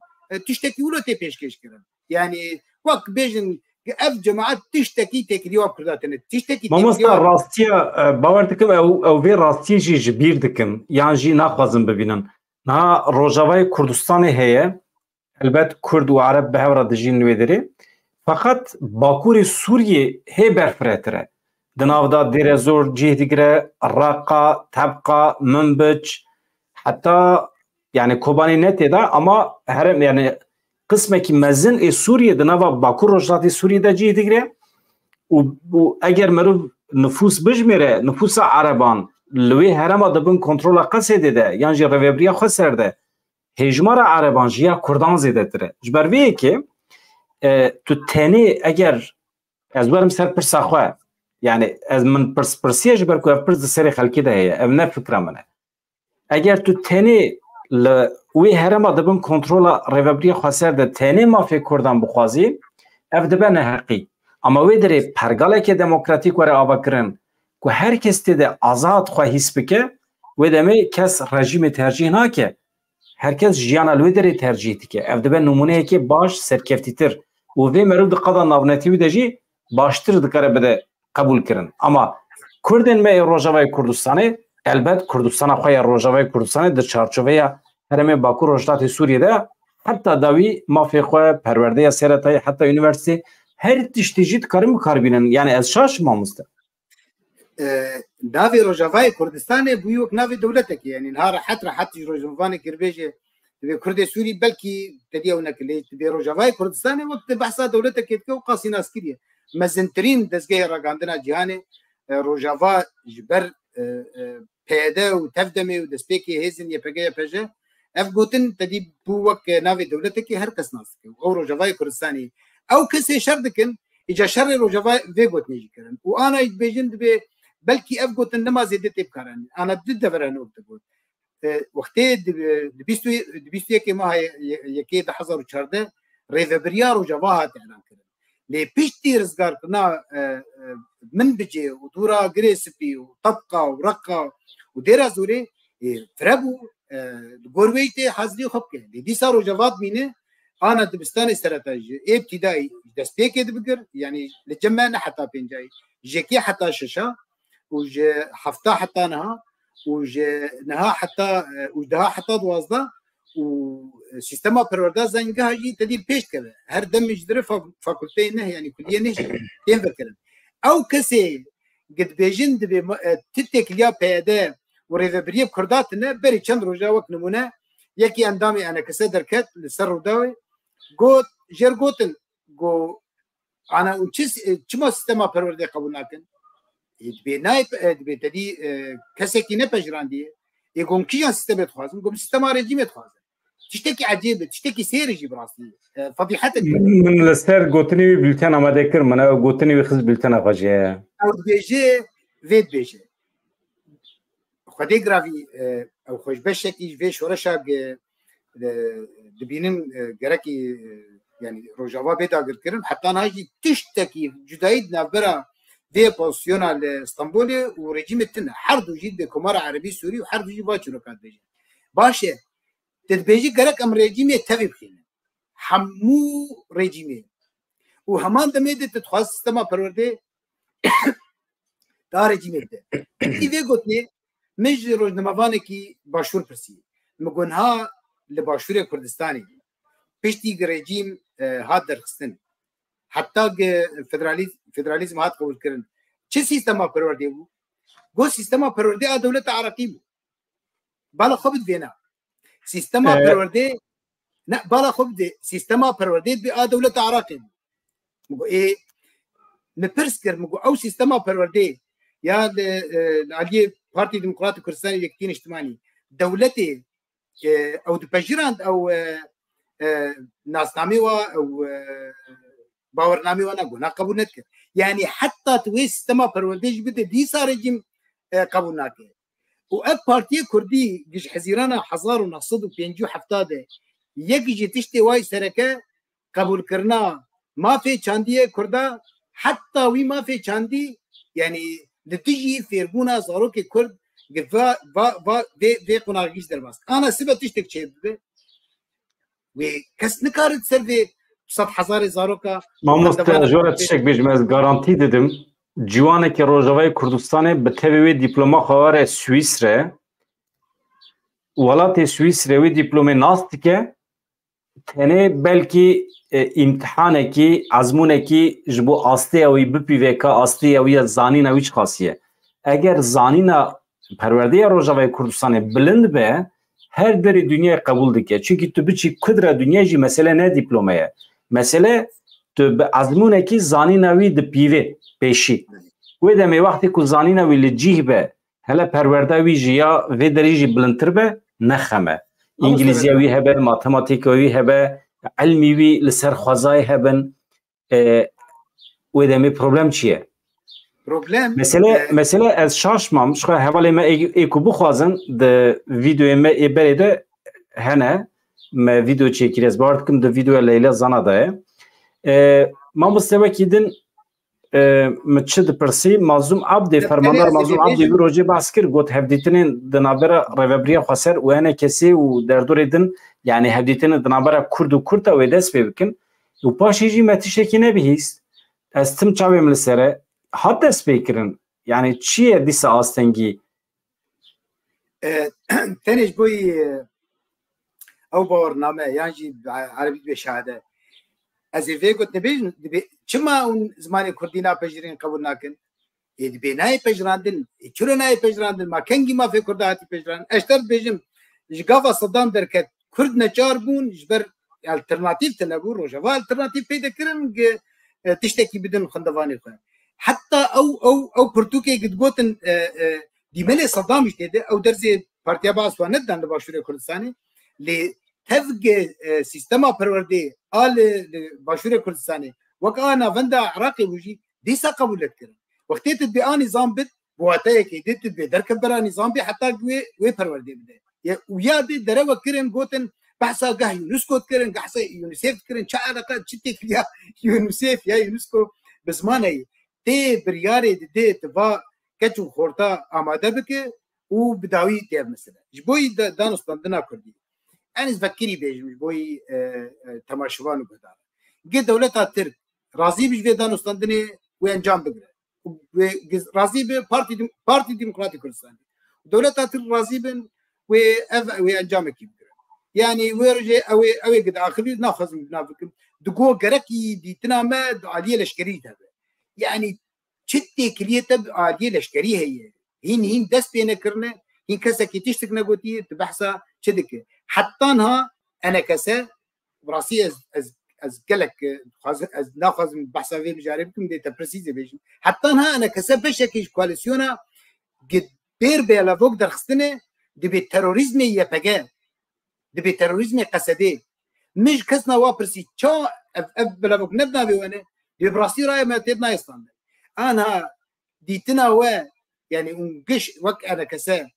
تشتکی ولو تی پیشکش کردن یعنی وقت بیجن ev cemaat tiştekî têkiliya Kurdatine tiştekî mamosta rastiya bawer dikim ew vê rastiyê jî ji bîr dikim yan jî naxwazin bibînin niha Rojavayê Kurdistanê heye elbet Kurd û Ereb bi hev re dijîn wê derê feqet Bakurê Sûriyê hê berfiretir e di nav da Dêrezor cih digire Raqa Tebqa Minbiç heta yani Kobanî ne têda ama herem yani قسمێکی mezin ê Sûriyê di nava Bakur Rojhilatê Sûriyê de cih digire û eger merov nüfus bijmêre nüfusa Ereban li wê herema dibin kontrola Qesê de yan jî Rêveberiya Xweser de hêjmara Ereban jiya Kurdan zêdetir e ji ber vê yekê tu tenê eger ez werim ser pirsa xwe yani ez min pirsiye ji ber ku ev pirs di serê xelkê de heye ev ne fikra min e eger tu tenê li wê herema dibin kontrola Rêveberiya Xweser de tenê mafê Kurdan bixwazî ev dibe neheqî ama wê derê pergaleke demokratîk were avakirin ku her kes tê de azad xwe hîs bike wê demê kes rejîmê tercih nake herkes jiyana li wê derê tercih dike ev dibe numuneyekê baş serkeftîtir û vê merov di qada navnetî de jî baştir dikare bide qebûl kirin ama Kurdên me ê Rojavayê Kurdistanê elbet Kurdistana xwe ya Rojavayê Kurdistanê di çarçoveya heremê Bakur Rojhilatê Sûriyê de heta dawî mafê xwe perwerdeya seretayê heta üniversitê her tiştê jî dikarin bikarbînin yani ez şaşim mamoste navê Rojavayê Kurdistanê bûye wek navê dewletekê yani niha rehet rehet jî rojnamevanê kirbêje كرد سوري بلكي تدي ونكلي تبي روجافاي كردستاني وقت بحث دولتك كيتكو قاسي ناس كريه مزنترين دزجه راغاندنا جهاني روجافا جبر پیدا و تفدمه و دسپیکی هزین یپگه پجه اف گوتن تدی بوک ناوی دولتکی هر کس ناس او روجافای کردستانی او کسی شر دکن اجا شر روجافای وی گوت نیجی کرن و انا بیجند به بلکی اف گوتن نما زیده تیب کرن انا دد دوران وقت گوت وقتی دبیستوی که ما یکی 2014 ریوبریا روجافا هات اعلان کرد لی پیشتی رزگار کنا من بجي ودورا جريسبي وطبقة ورقة وديرا زوري فربو غورويتي حزلي خبكه دي صاروا جواب مينه انا دبستان استراتيجي ابتدائي دسبيك دبقر يعني لجمعنا حتى بينجاي جيكي حتى شاشة وج حفتا حتى نها وج نها حتى وجدها حتى دوازده وسيستما بروردا زنجها جي تدير بيش كذا هر دم يجدر فاكولتي نه يعني كلية نيش تين فكرة او كسي قد بيجند تتكليا بيدا وريفبريه بكرداتنا بري چند روجا وقت نمونه يكي اندامي انا كسي دركت لسر وداوي قوت جير قوتن قو انا چما سيستما بروردا قبول ناكن دبي نايب دبي تدي كسي كي نپجران دي يقوم كيان سيستما تخوازن قوم سيستما ريجيم تخوازن تشتكي عجيبه تشتكي سيرجي براسي فضيحتك من السر قوتني بلتان ما ذكر من قوتني وخز بلتان غجي او بيجي فيت بيجي خدي غرافي او خوش بشكي في شورشا دبينن غركي يعني روجافا بيتا غيركرن حتى ناجي تشتكي جدايدنا برا في بوزيشن اسطنبول وريجيم التنا حرب جدي كمار عربي سوري وحرب جي باچو كان بيجي باشه تدبيجي غرك ام ريجيمي تبي بخين حمو ريجيمي وهمان دميد تتخص سيستما پرورده دا ريجيمي ده ايوه گوتني مج روزنامه‌وانه کی باشور پرسی مگونها لباشور کردستانی پشتی رژیم هات درخستن حتی فدرالیزم هات قبول کردن چه سیستما پرورده بود گو سیستما پرورده دولت عراقی بود بالا خوبت وینا سیستما پرورده نه بالا خوب ده سیستما پرورده به دولت عراقی مگو ای نپرس کرد مگو او سیستما پرورده یا علی پارتی دموکرات کردستان یکتین اجتماعی دولتی او دپجراند او ناسنامه و او باورنامه و نگونا قبول نکرد یعنی حتی توی سیستما پروردهش بده دیسا رژیم قبول نکرد و اب پارتی کردی گش حزیران 1957 یکی جی تشتی وای سرکه قبول کرنا مافی چاندی کرده حتی وی مافی چاندی یعنی لتجي فيربونا زاروك كرد قفا با في قناغيش درباس انا سبب تشتك شيء وكس نكارت سرفي 100,000 زاروكا ما مستجوره تشتك بيجمز garanti dedim ciwaneki Rojavayê Kurdistanê bi tevê wê dîploma xware Swîsre welatê Swîsre wê dîplomê nas dike tenê belkî imtihanekî ezmûnekî ji bo asteya wî bipîveka asteya wî ya zanîna wî çi xasiye eger zanîna perwerdeya Rojavayê Kurdistanê bilind be her derê dünyayê qebûl dike çünkü tu biçî kudra dünya jî mesele ne dîploma ye mesele tu bi ezmûnekî zanîna wî dipîvê pêşî wê demê wextê ku zanîna wî li cih be hele perwerda wî jî ya vê derê jî bilindtir be nexeme İngilizce wî hebe matematîka wî hebe علمی وی لسر خوازای هبن و دمی پروبلم چیه؟ پروبلم مثلا از شاشمام شخه حوالی ما ایکو بخوازن ده ویدیو ما ایبریده هنه ما ویدیو چیکی از بارد کم ده ویدیو لیلا زانا ده ما مستوى کیدن متشد پرسی مازوم عبدی فرماندار مازوم عبدی وی روجی بحث کر گوت هفدیتنین دنابرا ریوبریا خسر و هنه کسی و دردور دن yani hevdîtini dinabera Kurd û Kurd ew ê dest pê bikin û paşê jî me tiştekî nebihîst ez tim çavê min li ser e hat dest pê kirin yani çi ye dîsa astengî tenê ji bo ew bawername yan jî erebî bê şahede ez ê vê got dibêjin çima hûn zimanê Kurdî napejirîn qebûl nakin ê dibê nayê pejirandin çilo nayê pejirandin ma kengî mafê Kurda hatî pejirandin ez ter dibêjim ji gava Sedam derket کرد نچار بون جبر الترناتیو تنبو روجاوا الترناتیو پیدا کرن تشتكي بدن خندواني خو حتى او برتوكي قد قوتن ديملي صدام جديده او درزي بارتيا باس وندن باشور كردستاني ل تفق سيستما پروردي ال باشور كردستاني وكانا فندا عراقي وجي ديسا قبولت كرن وقتيت بيان نظام بد بواتاك ديت بدركب برا نظام بي حتى وي پروردي بده ويا دي دروا كرن قوتن بحثا قه يونسكو كرن قحصا يونسيف كرن شا علاقه تشتك يا يونسيف يا يونسكو بزمانه تي برياري دي تبا كتو خورتا اماده بك وبداوي تي مثلا جبوي دانستاندنا كردي انا فكري بيج جبوي تماشوان وبدار قد دولتها ترك راضي بيج دانستاندني وانجام بقرا راضي بارتي ديمقراطي كردستان دولتها ترك راضي بن وانجام كي يعني ويرجع او قد اخري ناخذ من نافكم دقو قركي دي تنامد عليه لشكري هذا يعني شتي كليته عاليه لشكري هي هين دس بينا كرنا هين كسا كي تشتك نقوتي تبحثا شدك حتى انها انا كسا براسي از قالك از ناخذ من بحثا في مجاربكم دي تبرسيزي بيش حتى انها انا كسا بشكل كواليسيونا قد بير بيلا فوق درخستنه دي بالتروريزم يبقى دبي تروریزم قصدی مش کس نواپرسی چا بلا بک ندنا بیونه دي براسي راي ما تدنا يستند انا ديتنا و يعني انقش وك انا كسا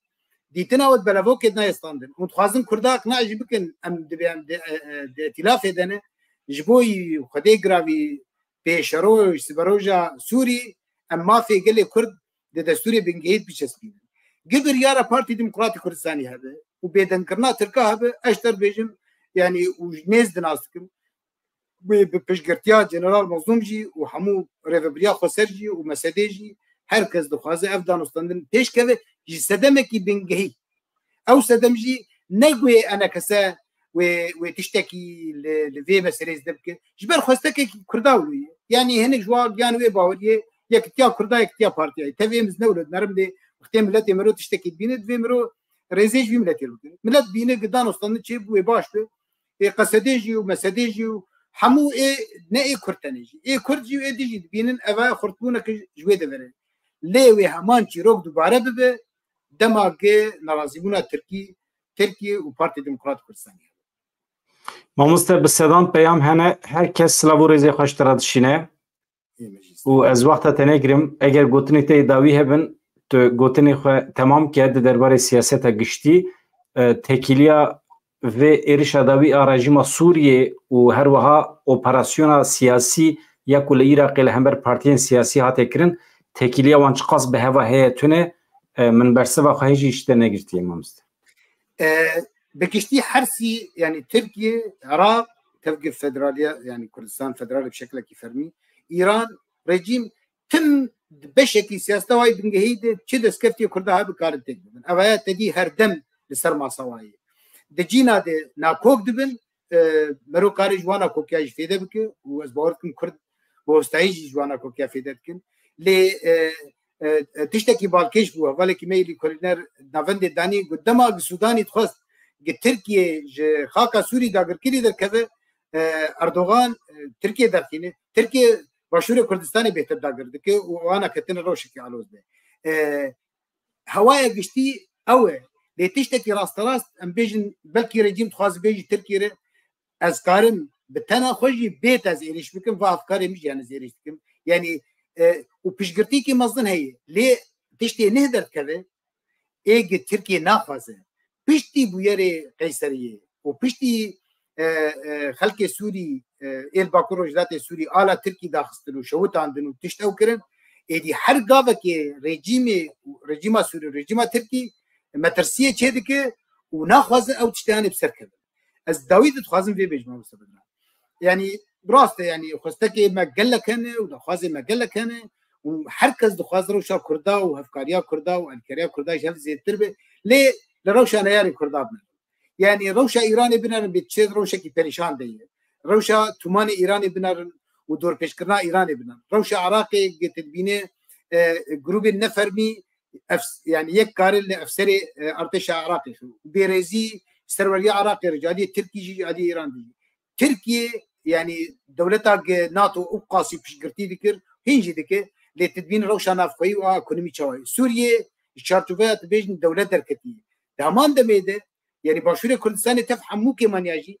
ديتنا ود بلا بوك ادنا يستند متخازن كردا اقناع جبكن ام دبيان ائتلاف دنا جبوي خدي جرافي بيشرو سبروجا سوري اما في قال كرد دستوري بنجيت بيشسبين قبر يارا بارتي ديمقراطي كردستاني هذا وبيدن كرنا تركا هذا اشتر بيجم يعني وجنيز دناسكم بشقرتيا جنرال مظلومجي وحمو ريفبريا خسرجي ومسديجي هركز دخوازي افدان وستندن بيش كذا جسدمكي بنجهي او سدمجي نقوي انا كسا وتشتكي لفي مسيريز دبك جبر خوستك كرداوي يعني هنك جوار يعني باوريه يكتيا كردا يكتيا بارتي تفي مزنولد نرم دي وقتي ملتي مرو تشتكي بيند في مرو ريزيج في ملتي ملت بينه قدان وستند شي بو باش قصديجي ومسديجي حمو ناي كرتنيجي كرجي ديجي بينن افا خرطونك جوي دبر لي همان شي روك دوباره به دماغ نرازيبونا تركي وبارتي ديمقراط كردستاني ماموسته بسدان پیام هنه هر کس سلاو رزي خوشترا دشینه و از وقت تنگرم اگر گوتنی تی داوی هبن تو گوتنی خو تمام که درباره سیاست گشتی تکیلیا و ایرشا داوی رژیم سوریه و هر وها اپراسیون سیاسی یا کل عراق الهمبر پارتیان سیاسی هات کرن تکیلیا وانچ قاس به هوا هیتونه من برسه و خواهیجی اشته نگرتی ماموسته بكشتي حرسي يعني تركيا العراق تبقى فدرالية يعني كردستان فدرالي بشكل كيفرمي إيران رجيم تم بشكل سياسة واي بنجهيد كذا سكفتي كردها بكارت تجدن أبايات تجي هردم لسر ما صواي دجينا ده ناكوك دبن مرو كاري جوانا كوكيا فيدا بك وأزبوركم كرد وستعيج جوانا كوكيا فيدا بكن ل تشتكي بالكيش بوا ولكن ميلي كورنر نافند داني قدما السوداني تخص تركيا خاكا سوري داغر كيري در كذا اردوغان تركيا داخلينه تركيا باشور كردستاني بهتر داغر دك وانا كتن روشكي علوز ده هوايا قشتي او لتشتكي راست ام بيجن بلكي رجيم تخاز بيجي تركيا ازكارم بتنا خوجي بيت از ايريش بكم وافكاري مش يعني زيريش بكم يعني وبشقرتيكي مصدن هي ليه تشتي نهدر كذا ايه تركيا ناخذه بشتي بويري قيصريه وبشتي خلق سوري الباكور وجدات سوري على تركي داخستلو شوت عندنو تشتو كرن ايدي هر غاوه كي رجيم سوري رجيم تركي مترسيه چدك وناخذ او تشتاني بسركب از داوود تخازم في بيجما مستبدنا يعني براست يعني خستكي ما قال كان ودخازي ما قال كان وحركز دخاز روشا كردا وافكاريا كردا والكريا كردا شاف زي التربه ليه لروشا نياري كردابنا يعني روشا ايراني بنارن بتشد روشا كي بريشان دي روشا توماني ايراني بنارن ودور بيشكرنا ايراني بنارن روشا عراقي قتلبينه جروب النفرمي يعني يك كارل افسري ارتشا عراقي بيريزي سرورية عراق رجالية تركي جالية إيران دي تركيا يعني دولتها ناتو أقاسي بشكرتي ذكر هنجي ذكر لتدبين روشان أفقي وإقتصادي شوي سوريا الشارتوفات بيجن دولة دركتية دهمان دميده يعني باشور كردستان تفهم مو كمان يجي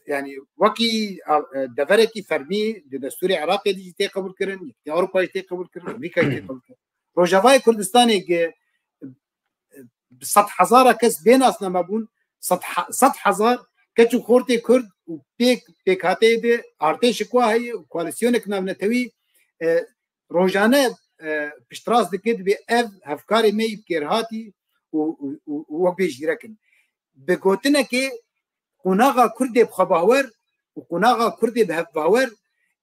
يعني وكي دفركي فرمي دستور عراقي دي تقبل كرن أوروبا تقبل كرن أمريكا تقبل كرن روجافاي كردستاني بسطح هزار كس بين أصلا ما بون سطح هزار كتشو خورتي كرد وبيك هاتي دي ارتش كوا هي كواليسيونك نام نتوي روجانه بشتراس دكت بأف هفكاري مي بكيرهاتي وبيجي ركن بقولتنا كي قناغا كردي بخباور وقناغا كردي بهباور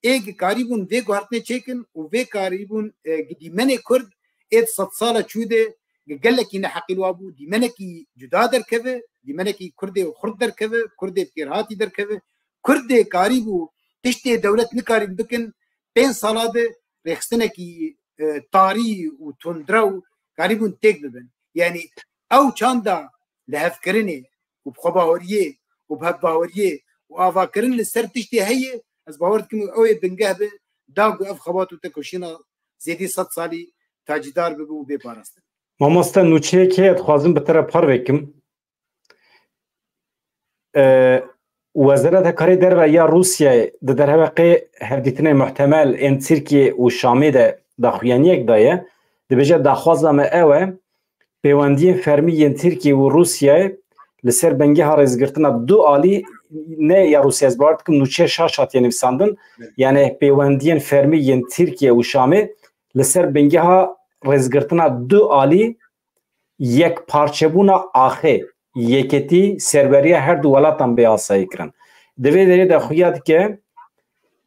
ايج قريبون في قرتنا تشيكن وفي قريبون قدي مني كرد ايت صد صالة شوده قال لك إن حقي الوابو دي منكي جدا در كذا دي منكي كردي وخرد در كذا كردي بكيرهاتي در كذا كردي قريبو تشتي دولة نقارب بكن بين صلاة رخصتنكي طاري وتندرو قريبون تيك ببن يعني او چاندا لهفكرني وبخباوريه وبهباوريه وافاكرن لسر تشتي هي از باورتكم اوي بنقهبه داغو اف خباتو تكوشينا زيدي 100 سالي تاجدار ببو بيبارستن مامۆستا نوچەیەکێ دخوازم بەتەرە پەڕ بێکم وەزارەتە کاری دەرەوە یا رووسیای دە دەرهەوەقێ هەردیتنەی محتەمەل ئێن تیرکی و شامێ دە داخویانیەک دایە دەبێژە داخوازامە ئەوە پەیوەندیە فەرمی ئێن تیرکی و رووسیای لەسەر بەنگەها ڕێزگرتنە دوو ئالی نە یا رووسیا ez باور dikim nûçeyê şaş hatiye nivîsandin yani pêwendiyên fermî yên Tirkiye û Şamê لەسەر بەنگەها رزگرتنا دو آلی یک پارچبونا آخه یکتی سروریه هر دو ولاتان بیاسایی کرن دوی داری دا خویاد که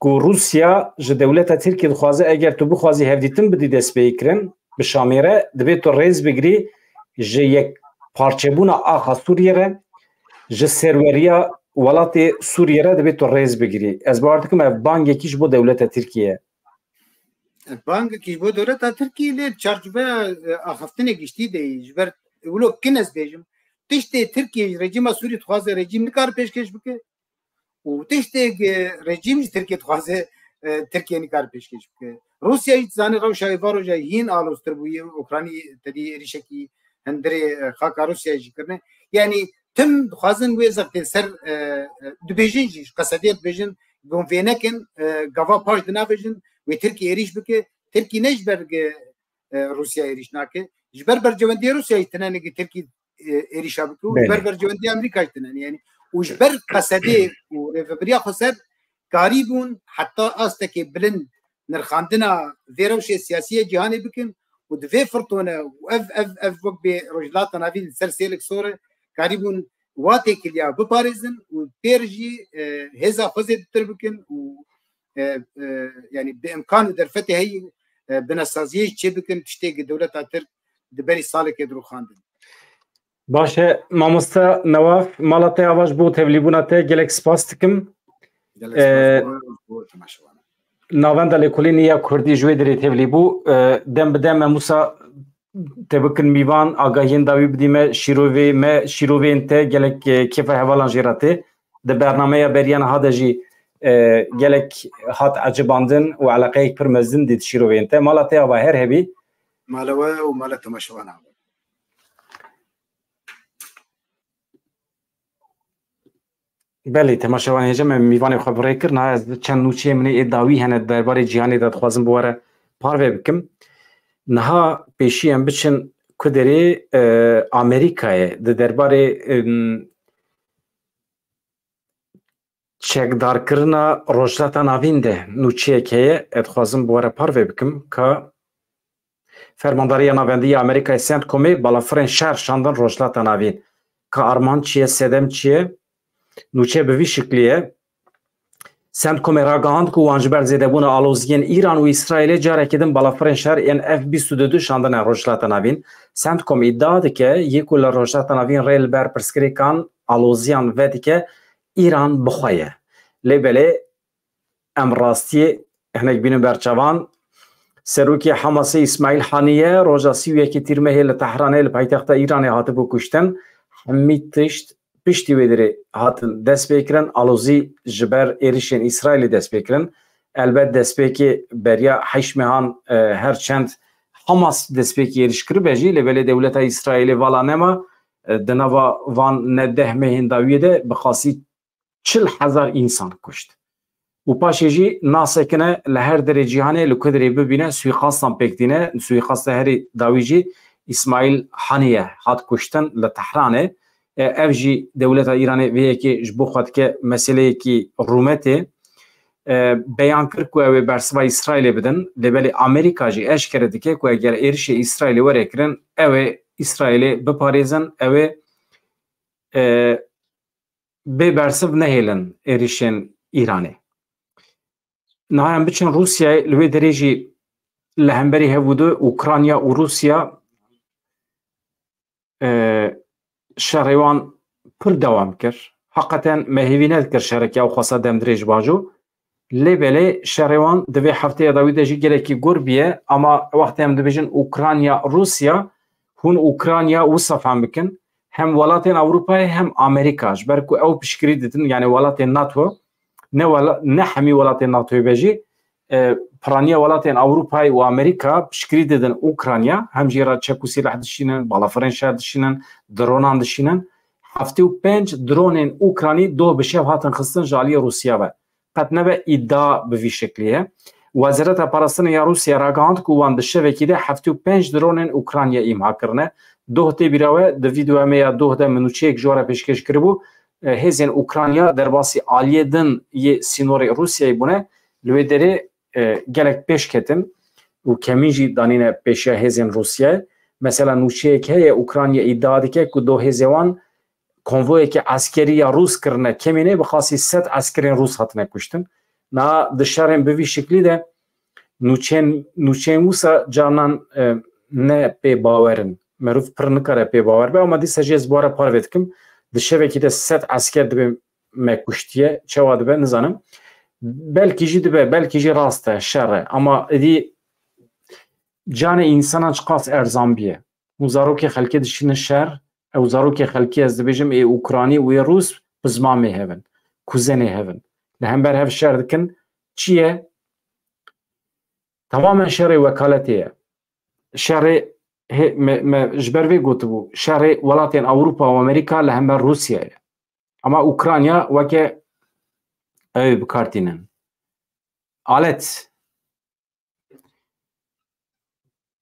روسیا جه دولت ترکیه دخوازه اگر تو بخوازی هفدیتن بدی دست بی کرن به شامیره دوی تو ریز بگری جه یک پارچبونا آخه سوریه ره جه سروریه ولات سوریه ره دوی تو ریز بگری از باردکم اف بانگ یکیش بو دولت ترکیه بانگ کیش بو دولت ترکیه لی چارچوبه آخفتنه گشتی دی جبر ولو کنز بیجم تشتی ترکیه رژیم سوری تخوازه رژیم نکار پیشکش بکه و تشتی رژیم ترکیه تخوازه ترکیه نکار پیشکش بکه روسیا هیچ زانه روشای واروجا هین آلوستر بویه اوکرانی تدی ریشکی هندری خاکا روسیا جی کرنه یعنی تم خوازن وی زخت سر دبیجن جیش قصدیت بیجن گونفینکن گوا پاش دنا بیجن و ترکیه ایریش بکه ترکیه نش برگ روسیا ایریش ناکه جبر برجوندی روسیا ایتنانه که ترکیه ایریش بکه و جبر برجوندی امریکا ایتنانه یعنی و جبر قصدی و رفبریا خسر قریبون حتی است که بلند نرخاندنا ویروش سیاسی جهانی بکن و دوی فرطونه و اف وقت به رجلات نافین سرسیلک سوره قریبون واتی کلیا بپارزن و پیرجی هزا خزید تر بکن و يعني بامكان درفته هي بنسازيه چه بكن تشتي دولت ترك دبري سالك يدرو خاندن باشه مامۆستا نواف ماڵەتەی ئاواش بۆ تەبلیبوونەتە gelek spas dikim navenda lêkolînê ya Kurdî ji wê derê tevlî bû dem bi dem me Musa te bikin mîvan agahiyên dawî bidîme şîrovê me şîrovên te gelek kêfa hevalan jê re tê di bernameya beriyan hade jî gelek hat acibandin û eleqeyek pir mezin dît şîrovên te mala te ava her hebî مالوا ومال تماشوانا belê temaşevan hêje me mîvanê xwe birê kir niha ez çend nûçeyê min ê dawî hene derbarê cîhanê de dixwazim bi were parve bikim niha pêşî em biçin ku derê Amerîkayê di derbarê çekdarkirina rojhilata navîn de nûçeyek heye ez dixwazim bi were parve bikim ka Fermandariya Navendiya Amerîkayê CENTCOMê balafirên şer şandin rojhilata navîn ka arman çi ye sedem çi ye nûçe bi vî şiklî ye CENTCOMê ragihand ku wan ji ber zêdebûna aloziyên Îran û İsraîlê carekê din balafirên şer yên F-22 şandine rojhilata navîn CENTCOM îdia dike yê ku li rojhilata navîn rê li ber pirsgirêkan aloziyan ve dike Îran bixwe ye lê belê em rastiyê hinek bînin berçavan Serokê Hamasê İsmaîl Haniyê roja sî û yekê tîrmehê li Tehranê li paytexta Îranê hatibû kuştin hemî tişt piştî wê derê hatin destpêkirin alozî ji ber êrişên İsraîlê destpêkirin. Elbet destpêkê beriya heş mehan her çend Hamas destpêkî êriş kiribe jî lê belê dewleta İsraîlê vala nema di nava van ne 10 mehên dawiyê de bi xasî 40,000 însan kuşt. û paşê jî nasekine li her derê cîhanê li ku derê bibîne suîqastan pêk dîne. Suîqasta herî dawî jî İsmail Haniye hat kuştin li Tehranê. Ev jî dewleta Îranê vê yekê ji bo xwe dike meseleyekî rûmetê beyan kir ku ew ê bersiva İsraîlê bidin. Lê belê Amerîka jî eşkere dike ku eger êrişê İsraîlê were kirin ew ê İsraîlê biparêzin, ew ê bê bersiv nehêlin êrişên Îranê. Nihayan biçin Rûsyayê li wê derê jî li hemberî hevûdû Ukrayna û Rûsya şerê pir dewam kir. Heqeten me hêvî nedikir şerekya ew xwesa demdirê ji bajo. Lê belê şerê wan di vê hefteya dawî de jî gelekî gur bûye ama wextê em dibêjin Ukrayna Rûsya hûn Ukrayna wisa fehm bikin hem welatên Ewropayê hem Amerîka ji ber ku ew piştgirî didin yani welatên NATO ne hemî welatên NATOyê be jî piraniya welatên Ewropayê û Amerîka piştgirî didin Ukrayna hem jî ra çek û sîlah dişînin, balafirên şer dişînin, dronan dişînin. 75 dronên Ukraynî doh bi şev hatin xistin ji aliyê Rûsya ve. Qet nebe îdia bi vî şeklî ye. Wezareta Parastinê ya Rûsya ragihand ku wan di şevekî de 75 dronên Ukrayna îmha kirine. Doh tê bîra we di vîdyoya me ya doh de min nûçeyek ji we re pêşkêş kiribû. Hêzên Ukrayna derbasî aliyê din yê sînorê Rûsyayê bûne li wê derê gelek pêş ketin û kemîn jî danîne pêşiya hêzên Rûsyayê. Mesela nûçeyek heye Ukrayna îdia dike ku doh hêzê wan konvoyekî eskerî ya Rûs kirine kemînê bi xasî 100 eskerên Rûs hatine kuştin. Na di şerên bi vî şeklî de nûçeyên wisa canan ne pê bawerin. Merûv pir nikare pê bawer be ama dîsa jê ez bu re parvê dikim. Di şevekî de 100 esker dibe me kuştiye çawa dibe nizanim. Belkî jî dibe, belkî jî rast e, şer e ama edî canê însanan çi qas erzan bîye. û zarokê xelkê dişînin şer ew zarokê xelkî ez dibêjim ê Ukranî û ê Rûs bi zmamê hevin, kuzenê hevin. Li hember hev şer dikin çi ye? Tamamen şerê wekaletê ye. Şerê ji ber vê gotibû şerê welatên Ewropa û Amerîka li hember Rûsyayê. Ama Ukrayna weke ew bikartînin. Alet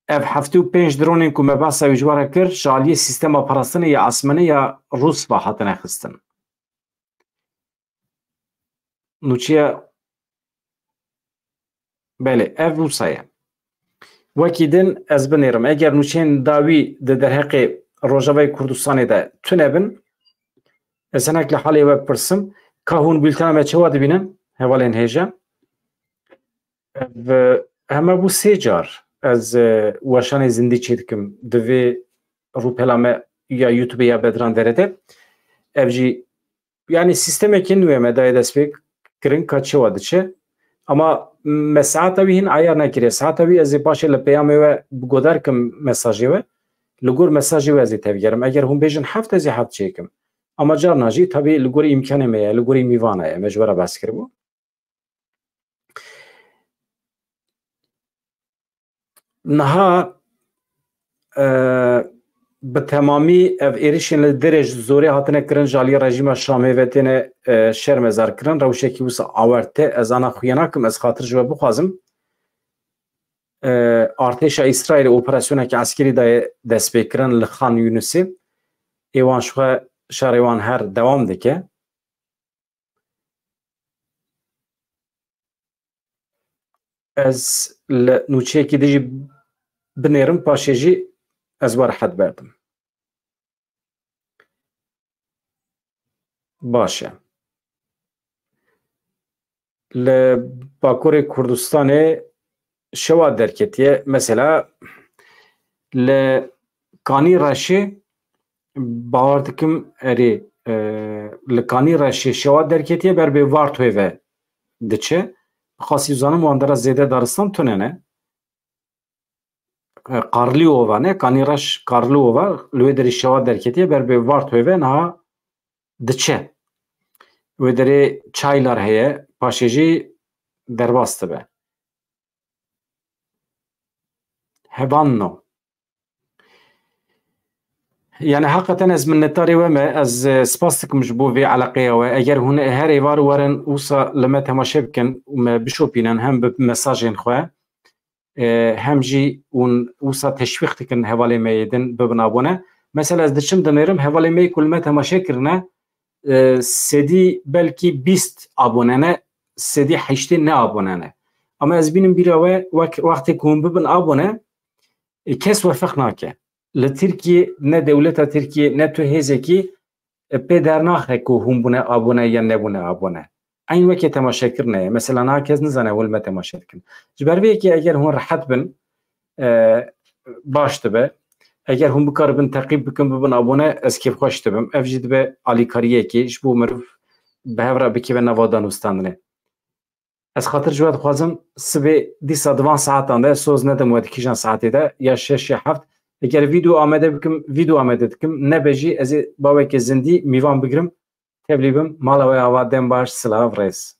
ev 75 dronên ku me basa wî ji we re kir ji aliyê sîstema parastinê ya asmanî ya Rûs ve hatine xistin. Nûçiya belê ev Rûsa ye. Wekî din ez binêrim eger nûçeyên dawî di derheqê Rojavayê Kurdistanê de tune bin ez hinek li halê we pirsim ka hûn bîltena me çawa dibînin hevalên hêja heme bû 3 car ez weşanê zindî çê dikim di vê rûpela me ya YouTube'ê ya Bedran derede ev jî yani sistemekî nû ye me dayê dest pê kirin ka çawa diçe ama me saeta wî hin ayar nekiriye. Saeta wî ez ê paşê li peyamê we bigodar kim mesajê we li gor mesajê we ez ê tevgerim. Eger hûn bêjin heft ez ê heft çêkim. Ama carna jî tabii li gorî imkanê me ye, li gorî mîvana ye. Me ji we re behs kiribû. Niha bi temamî ev êrişên li derê ji zorê hatine kirin ji aliyê rejîma Şamê ve têne şermezar kirin rewşekî wisa awarte ez ana xuya nakim ez xatir ji we bixwazim artêşa İsraîlê operasyonekî eskerî daye dest pê kirin li Xan Yunusê êwan ji xwe şerê wan her dewam dike. Ez li nûçeyekî de jî binêrim paşê jî ez we rehet berdim. Baş e. Li Bakurê Kurdistanê şewa derketiye mesela li Kanî Reşê bawer dikim erê li Kanî Reşê şewa derketiye ber bê Vartoyê ve diçe xasî zanim wan dera zêde daristan tune ne Qarlîova ne Kanî Reş Qarlîova li wê derê şewa derketiye ber bê Vartoyê ve niha diçe ve derê çaylar heye paşê jî derbas dibe. Hevanno yani hakikaten ez minnettarê we me ez spas dikim ji bo vê eleqeya we eger hûn her êvar werin wisa li me temaşe bikin û me bişopînin hem bi mesajên xwe hem jî hûn wisa teşvîq dikin hevalê me yê din bibin abone. Mesela ez diçim dinêrim hevalê me ku li me temaşe kirine sedî belkî 20 abonene sedî heştê ne abonene. Ama ez bînim bîra we wextê ku hûn bibin abone kes we feq nake. Li Tirkiye ne devleta Tirkiye ne tu hêzekî pê dernaxe ku hûn bune abone ya nebûne abone. Eyn wekê temaşekirine ye. Mesela niha kes nizane wil me temaşe dikin. Ji ber vê yekê eger hûn rehet bin baş dibe. Eger hûn bikaribin teqîb bikin bibin abone ez kêfxweş dibim. Ev jî dibe alîkariyekê ji bo mirov bi hev re bikeve nava danûstanê. Ez xatir ji we dixwazim sibê dîsa divan saetan de soz nedim we dikîjan saetê de ya 6 ya 7 eger vîdeo amade bikim vîdeo amade dikim nebe jî ez ê bawekê zindî mîvan bigirim tevlî bim mala we ava dem baş silav rêz.